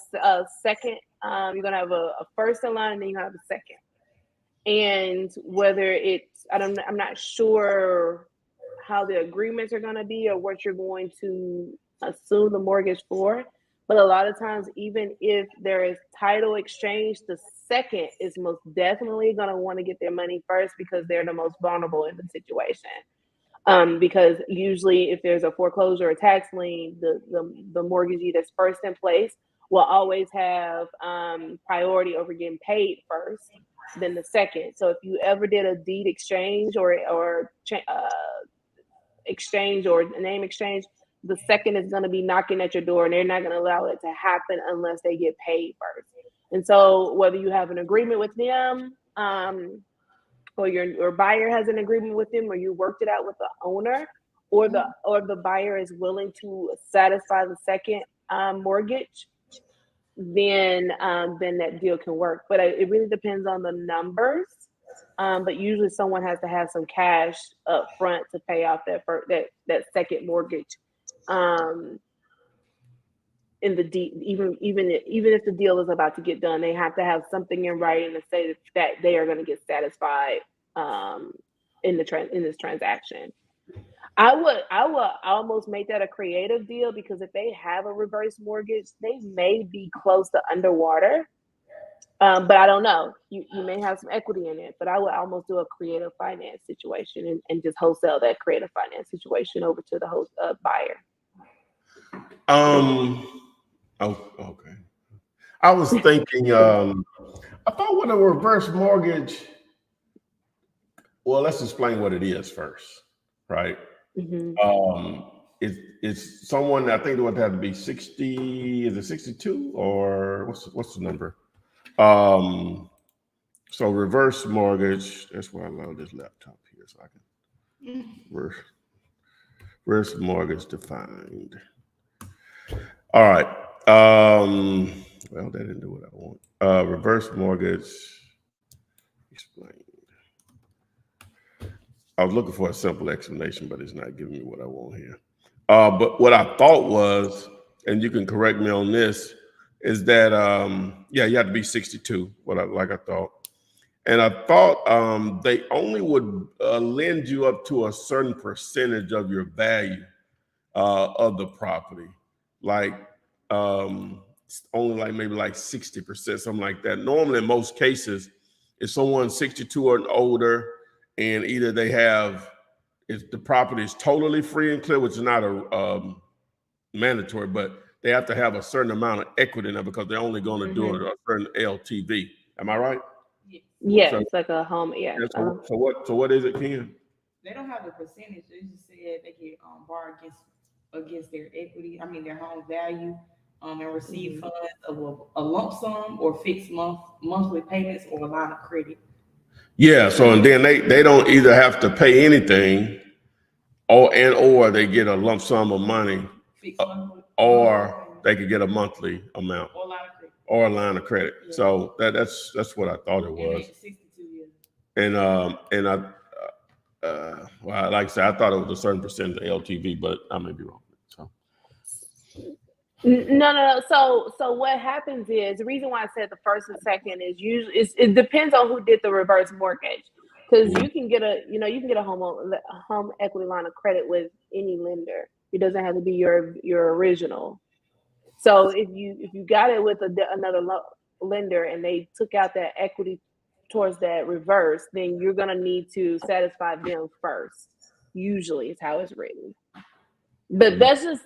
second. You're gonna have a first in line, and then you have a second. And whether I'm not sure how the agreements are gonna be or what you're going to assume the mortgage for. But a lot of times, even if there is title exchange, the second is most definitely going to want to get their money first because they're the most vulnerable in the situation. Because usually, if there's a foreclosure or tax lien, the mortgagee that's first in place will always have priority over getting paid first than the second. So if you ever did a deed exchange or exchange or name exchange, the second is going to be knocking at your door and they're not going to allow it to happen unless they get paid first. And so whether you have an agreement with them or your buyer has an agreement with them or you worked it out with the owner or the buyer is willing to satisfy the second mortgage, then that deal can work. But it really depends on the numbers. But usually someone has to have some cash up front to pay off that second mortgage. In the even if the deal is about to get done, they have to have something in writing to say that they are going to get satisfied in this transaction. I would almost make that a creative deal because if they have a reverse mortgage, they may be close to underwater. But I don't know. You may have some equity in it, but I would almost do a creative finance situation and just wholesale that creative finance situation over to the buyer. Oh, okay. I was thinking, I thought with a reverse mortgage, well, let's explain what it is first, right? Mm-hmm. It's someone, I think it would have to be 60, is it 62 or what's the number? So reverse mortgage, that's why I love this laptop here, so I can reverse mortgage defined. All right. Well, that didn't do what I want. Reverse mortgage explained. I was looking for a simple explanation, but it's not giving me what I want here. But what I thought was, and you can correct me on this, is that you have to be 62. Like I thought, and I thought they only would lend you up to a certain percentage of your value of the property, like only like maybe like 60%, something like that. Normally, in most cases, if someone's 62 or older, and either they have, if the property is totally free and clear, which is not a mandatory, but they have to have a certain amount of equity in it because they're only going to do it a certain LTV. Am I right? Yeah, So, it's like a home. Yeah. So what is it, Ken? They don't have the percentage. They just said they can borrow against their equity. I mean their home value, and receive funds of a lump sum or fixed monthly payments or a line of credit. Yeah. So and then they don't either have to pay anything, or they get a lump sum of money, or they could get a monthly amount or a line of credit. Yeah. So that's what I thought it was. 62 years. And I. Well, like I said, I thought it was a certain percent of the LTV, but I may be wrong. So. No. So what happens is the reason why I said the first and second is usually it depends on who did the reverse mortgage, because you can get a home equity line of credit with any lender. It doesn't have to be your original. So if you got it with another lender and they took out that equity towards that reverse, then you're going to need to satisfy them first. Usually is how it's written. But that's just,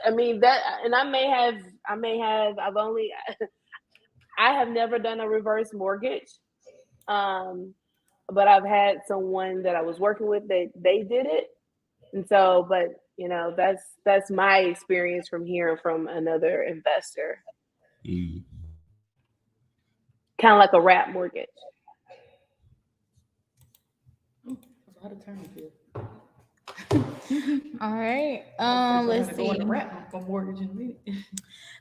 I mean, that, and I have never done a reverse mortgage. But I've had someone that I was working with that they did it. And so, but that's my experience from hearing from another investor. Kind of like a wrap mortgage. All right. Let's see.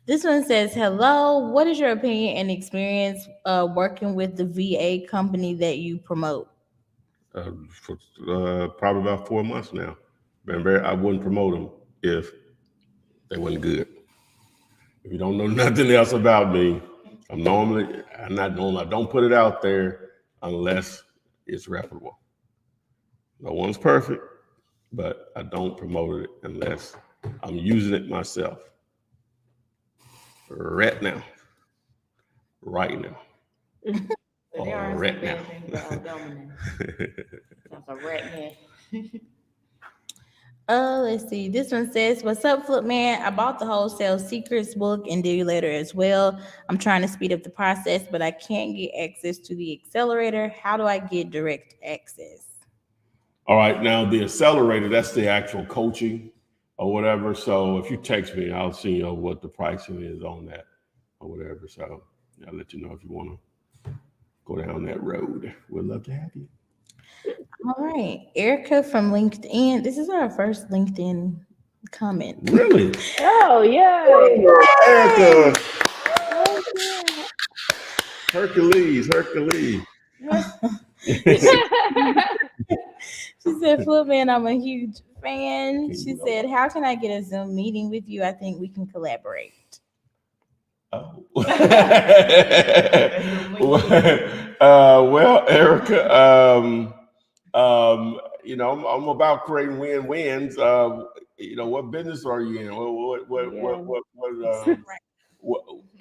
This one says, hello, what is your opinion and experience working with the VA company that you promote? For probably about 4 months now. I wouldn't promote them if they wasn't good. If you don't know nothing else about me, I'm not normal. I don't put it out there unless it's reputable. No one's perfect, but I don't promote it unless I'm using it myself. Right now. Right now. But there are Right some now. bad things about dominant. That's a rat man. Let's see. This one says, what's up, Flip Man? I bought the Wholesale Secrets book and deal letter as well. I'm trying to speed up the process, but I can't get access to the accelerator. How do I get direct access? All right, now the accelerator, that's the actual coaching or whatever. So if you text me, I'll see what the pricing is on that or whatever. So I'll let you know if you want to go down that road. We'd love to have you. All right. Erica from LinkedIn. This is our first LinkedIn comment. Really? Oh yeah. Erica. Oh, yeah. Hercules. She said, Flip Man, I'm a huge fan. She said, how can I get a Zoom meeting with you? I think we can collaborate. Oh. Well, Erica, I'm about creating win-wins. What business are you in?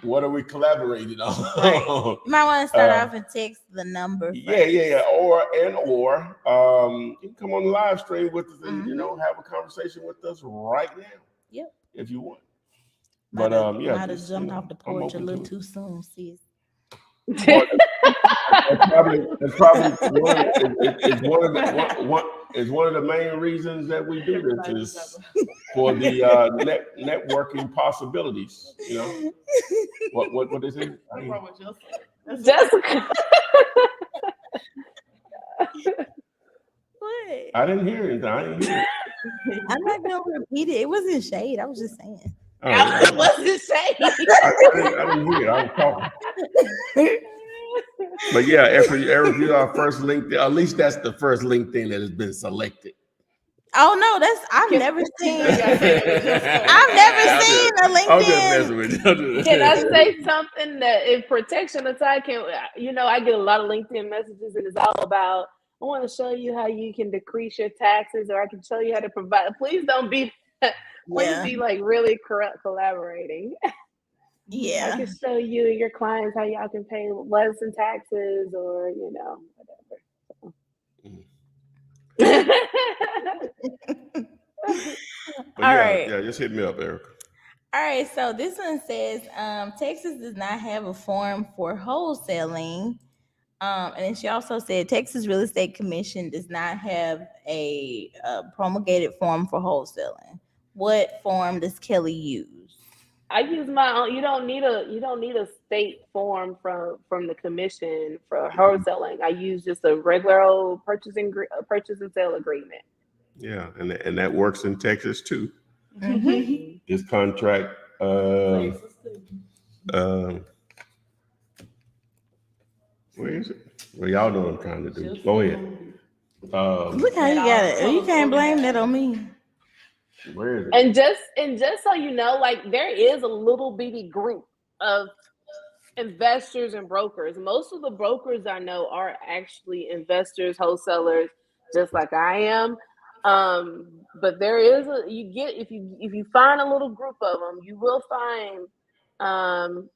What are we collaborating on? Right. You might want to start off and text the number first. Yeah. Or you can come on the live stream with us and have a conversation with us right now. Yep. If you want. Might have jumped off the porch a little too soon, sis. Well, that's probably one of the main reasons that we do this is for the networking possibilities. What is it? Jessica. What? I didn't hear anything. I didn't hear it. I'm not gonna repeat it. It wasn't shade. I was just saying. It wasn't shade. I didn't hear it. I was talking. But yeah, Eric, you're our first LinkedIn. At least that's the first LinkedIn that has been selected. Oh no, I've never seen a LinkedIn. I'm just messing with you. Can I say something that in protection aside, I get a lot of LinkedIn messages and it's all about, I want to show you how you can decrease your taxes, or I can show you how to provide. Please don't be, be like really collaborating. Yeah. I can show you and your clients how y'all can pay less in taxes, or whatever. All right. Yeah, just hit me up, Eric. All right, so this one says Texas does not have a form for wholesaling. And then she also said Texas Real Estate Commission does not have a promulgated form for wholesaling. What form does Kelly use? I use my own. You don't need a state form from the commission for wholesaling. I use just a regular old purchase and sale agreement. Yeah, and that works in Texas too. Mm-hmm. This contract. Where is it? Well, y'all know what I'm trying to do. Go ahead. Look how you got it. You can't blame that on me. Where is it? And just so you know, like, there is a little bitty group of investors and brokers. Most of the brokers I know are actually investors, wholesalers, just like I am. But there is if you find a little group of them, you will find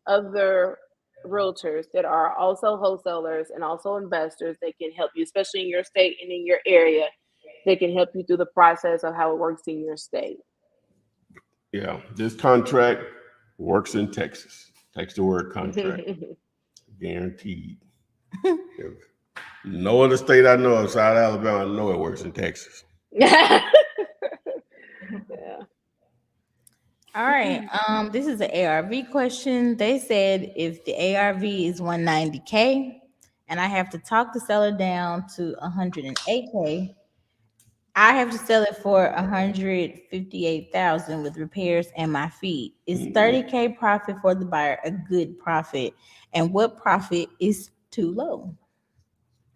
other realtors that are also wholesalers and also investors that can help you, especially in your state and in your area. They can help you through the process of how it works in your state. Yeah, this contract works in Texas. Text the word contract. Guaranteed. No other state I know outside Alabama, I know it works in Texas. Yeah. All right. This is an ARV question. They said if the ARV is 190K and I have to talk the seller down to 108K, I have to sell it for 158,000 with repairs and my fee. Is 30K profit for the buyer a good profit? And what profit is too low?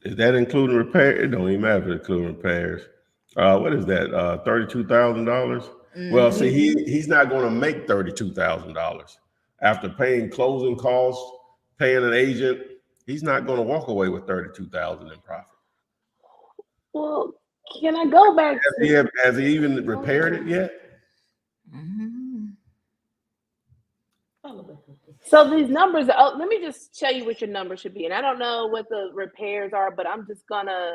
Is that including repair? It don't even matter if it's including repairs. What is that? $32,000. Well, see, he's not going to make $32,000 after paying closing costs, paying an agent. He's not going to walk away with $32,000 in profit. Well, can I go back to? Has he even repaired it yet? So these numbers, let me just tell you what your numbers should be. And I don't know what the repairs are, but I'm just gonna,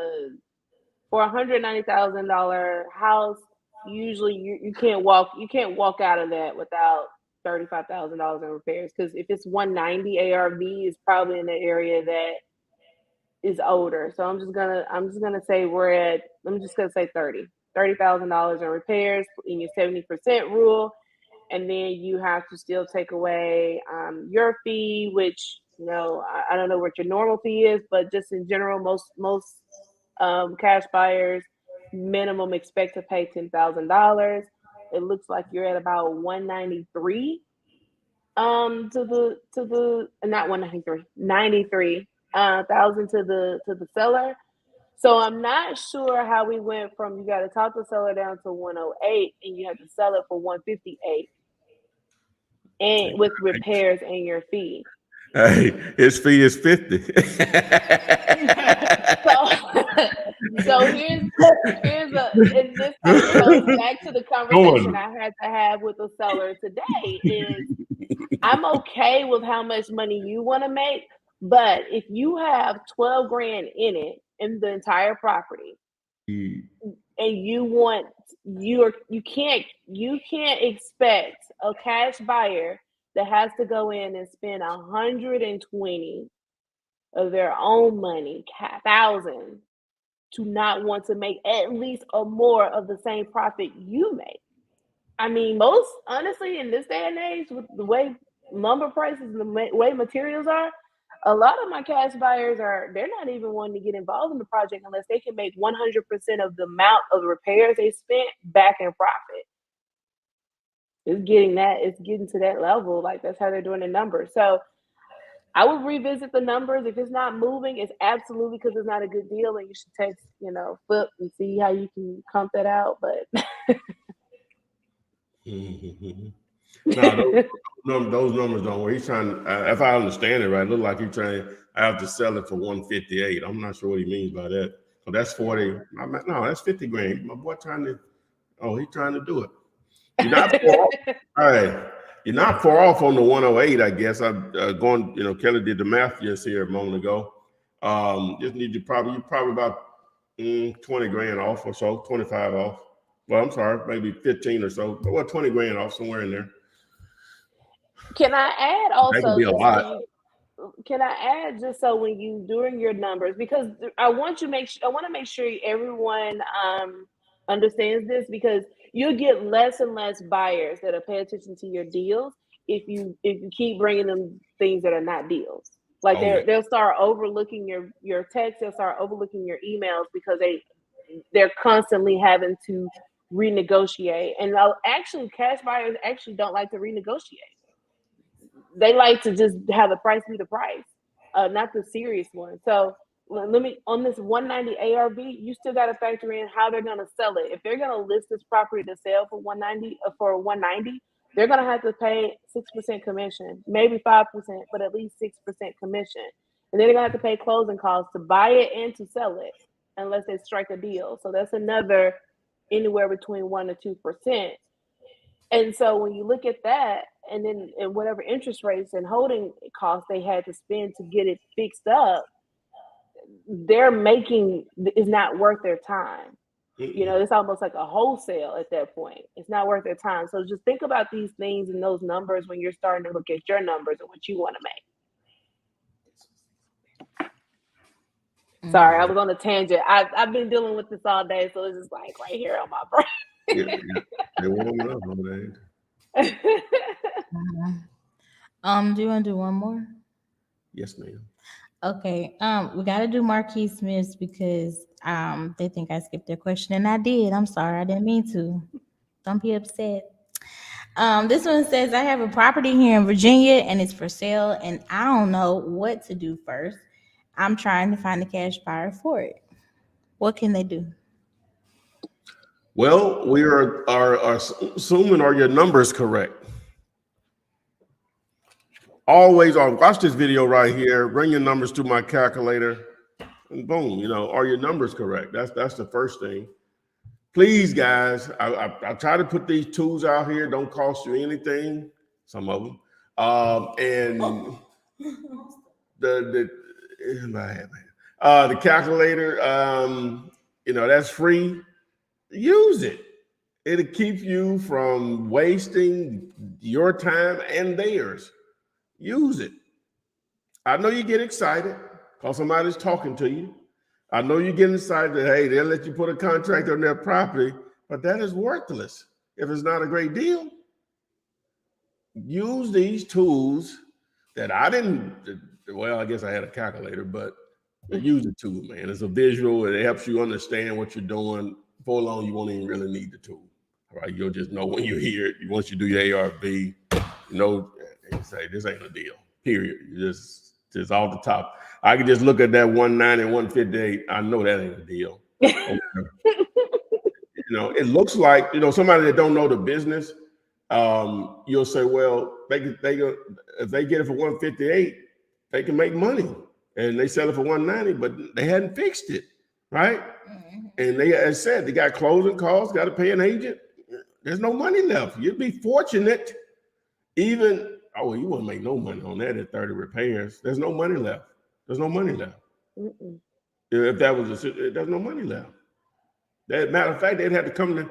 for $190,000 house, usually you can't walk out of that without $35,000 in repairs. Because if it's 190 ARV, it's probably in the area that is older. So I'm just gonna say I'm just gonna say $30,000 in repairs in your 70% rule. And then you have to still take away your fee, which, I don't know what your normal fee is, but just in general, most cash buyers minimum expect to pay $10,000. It looks like you're at about 193 to the not 193, 93,000 to the seller. So I'm not sure how we went from you got to talk the seller down to 108 and you have to sell it for 158. And with repairs and your fee. Hey, his fee is 50. So here's and this kind of goes back to the conversation I had to have with the seller today is I'm okay with how much money you want to make, but if you have 12 grand in it in the entire property, and you can't expect a cash buyer that has to go in and spend 120 of their own money, 1,000, to not want to make at least or more of the same profit you make. I mean, most honestly, in this day and age, with the way lumber prices and the way materials are, a lot of my cash buyers they're not even wanting to get involved in the project unless they can make 100% of the amount of repairs they spent back in profit. It's getting to that level. Like that's how they're doing the numbers. So I would revisit the numbers. If it's not moving, it's absolutely because it's not a good deal and you should text, Flip and see how you can comp that out. But No, those numbers don't work. He's trying, if I understand it right, it looks like he's trying, I have to sell it for 158. I'm not sure what he means by that. So that's 40. No, that's 50 grand. My boy he's trying to do it. You're not far off. All right. You're not far off on the 108, I guess. I'm going, Kelly did the math just here a moment ago. Just need to you're probably about 20 grand off or so, 25 off. Well, I'm sorry, maybe 15 or so, but 20 grand off somewhere in there. Can I add also? That could be a lot. Can I add just so when you doing your numbers, because I want to make sure everyone understands this, because you'll get less and less buyers that'll pay attention to your deals if you keep bringing them things that are not deals. Like they'll start overlooking your texts, they'll start overlooking your emails because they're constantly having to renegotiate. And actually, cash buyers actually don't like to renegotiate. They like to just have the price be the price, not the serious one. So let me, on this 190 ARV, you still got to factor in how they're going to sell it. If they're going to list this property to sell for 190, they're going to have to pay 6% commission, maybe 5%, but at least 6% commission. And then they're going to have to pay closing costs to buy it and to sell it, unless they strike a deal. So that's another anywhere between 1 to 2%. And so when you look at that, and then and whatever interest rates and holding costs they had to spend to get it fixed up, they're making is not worth their time. It's almost like a wholesale at that point. It's not worth their time. So just think about these things and those numbers when you're starting to look at your numbers and what you want to make. Sorry, I was on a tangent. I've been dealing with this all day, so it's just like right here on my brain. They're warming up over there. Do you want to do one more? Yes, ma'am. Okay. We gotta do Marquis Smith's because they think I skipped their question, and I did. I'm sorry, I didn't mean to. Don't be upset. This one says I have a property here in Virginia and it's for sale, and I don't know what to do first. I'm trying to find a cash buyer for it. What can they do? Well, we are assuming are your numbers correct? Always watch this video right here, bring your numbers to my calculator, and boom, are your numbers correct? That's the first thing. Please, guys, I try to put these tools out here, don't cost you anything, some of them. And the calculator, that's free. Use it. It'll keep you from wasting your time and theirs. Use it. I know you get excited because somebody's talking to you. I know you get excited that, hey, they'll let you put a contract on their property, but that is worthless if it's not a great deal. Use these tools that I didn't, well, I guess I had a calculator, but use the tool, man. It's a visual. It helps you understand what you're doing. For long, you won't even really need the tool. All right, you'll just know when you hear it. Once you do your ARV, you say this ain't a deal. Period. You just off the top. I can just look at that 190 and 158. I know that ain't a deal. Okay. It looks like somebody that don't know the business. You'll say, well, if they get it for 158, they can make money, and they sell it for 190, but they hadn't fixed it, right? Mm-hmm. And as said, they got closing costs, got to pay an agent. There's no money left. You'd be fortunate, you wouldn't make no money on that at 30 repairs. There's no money left. There's no money left. Mm-mm. If that was there's no money left. Matter of fact, they'd have to come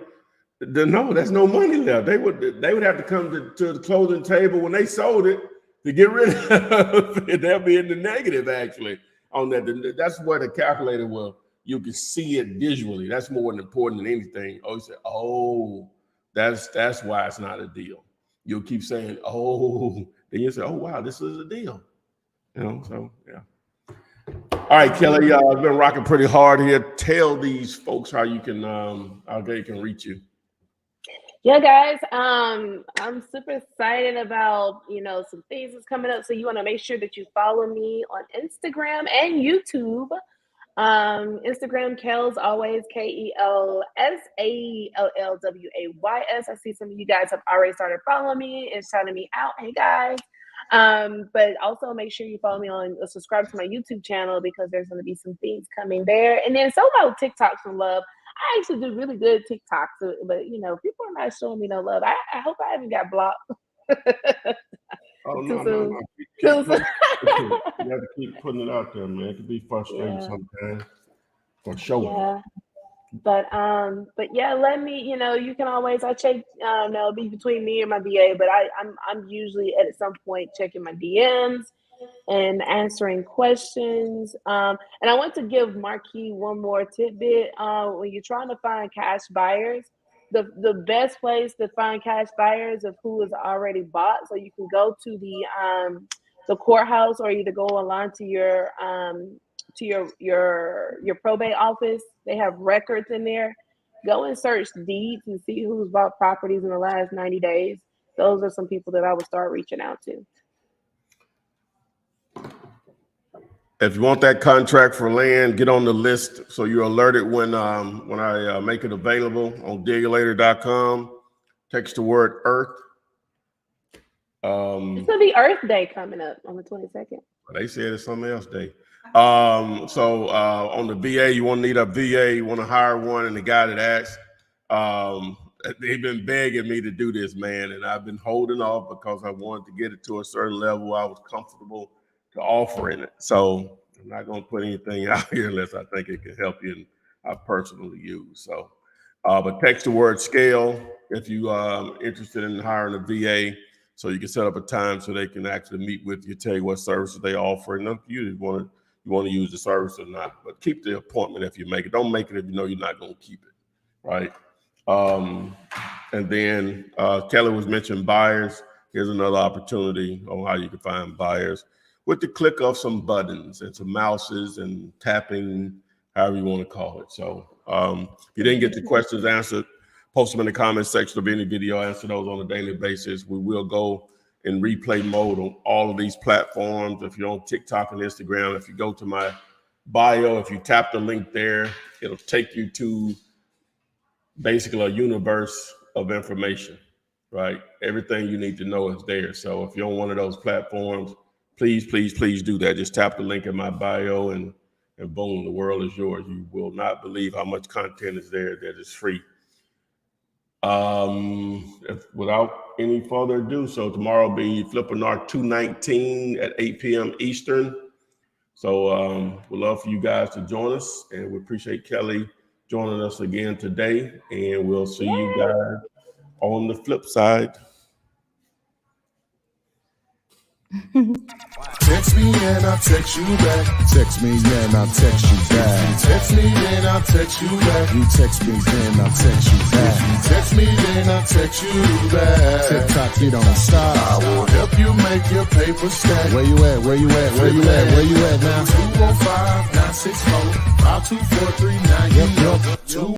no, there's no money left. They would have to come to the closing table when they sold it to get rid of it. They'll be in the negative actually on that. That's where the calculator you can see it visually. That's more important than anything. Oh, you say, oh, that's why it's not a deal. You'll keep saying, oh, then you say, oh wow, this is a deal. So yeah. All right, Kelly, I've been rocking pretty hard here. Tell these folks how you can how they can reach you. Yeah, guys, I'm super excited about some things that's coming up. So you want to make sure that you follow me on Instagram and YouTube. Instagram, Kels always, KELSALLWAYS. I see some of you guys have already started following me and shouting me out. Hey guys. But also make sure you follow me subscribe to my YouTube channel because there's going to be some things coming there. And then so about TikTok some love. I actually do really good TikToks, but people are not showing me no love. I hope I haven't got blocked. Oh no. You have to keep putting it out there, man. It can be frustrating sometimes. For sure. Yeah. But yeah, let me, you can always, I check, no, be between me and my VA, but I'm usually at some point checking my DMs and answering questions. And I want to give Marquis one more tidbit. When you're trying to find cash buyers, the best place to find cash buyers of who is already bought. So you can go to the courthouse or either go online to your probate office. They have records in there. Go and search deeds and see who's bought properties in the last 90 days. Those are some people that I would start reaching out to. If you want that contract for land, get on the list so you're alerted when I make it available on Legality.com. Text the word Earth. It's gonna be Earth Day coming up on the 22nd. They said it's something else day. So on the VA, you want to need a VA, you want to hire one, and the guy that asked, they've been begging me to do this, man, and I've been holding off because I wanted to get it to a certain level I was comfortable to offering it. So I'm not going to put anything out here unless I think it can help you and I personally use. So, but text the word scale if you are interested in hiring a VA, so you can set up a time so they can actually meet with you, tell you what services they offer, and if you want to use the service or not. But keep the appointment if you make it. Don't make it if you know you're not going to keep it, right? And then Kelly was mentioning buyers. Here's another opportunity on how you can find buyers. with the click of some buttons and some mouses and tapping, however you want to call it. So if you didn't get the questions answered, post them in the comment section of any video. I answer those on a daily basis. We will go in replay mode on all of these platforms. If you're on TikTok and Instagram, if you go to my bio, if you tap the link there, it'll take you to basically a universe of information, right? Everything you need to know is there. So if you're on one of those platforms, please do that. Just tap the link in my bio and boom, the world is yours. You will not believe how much content is there that is free. Without any further ado, so tomorrow will be Flippenar 219 at 8 p.m. Eastern. So we'd love for you guys to join us, and we appreciate Kelly joining us again today, and we'll see you guys on the flip side. Text me and I'll text you back. Text me and I'll text you back. Text me then I'll text you back. You text me then I'll text you back. Text me then I'll text you back. TikTok, you don't stop. I will help you make your paper stack. Where you at? Where you at? Where you at? Where you at now? 205-964-52439. Yep.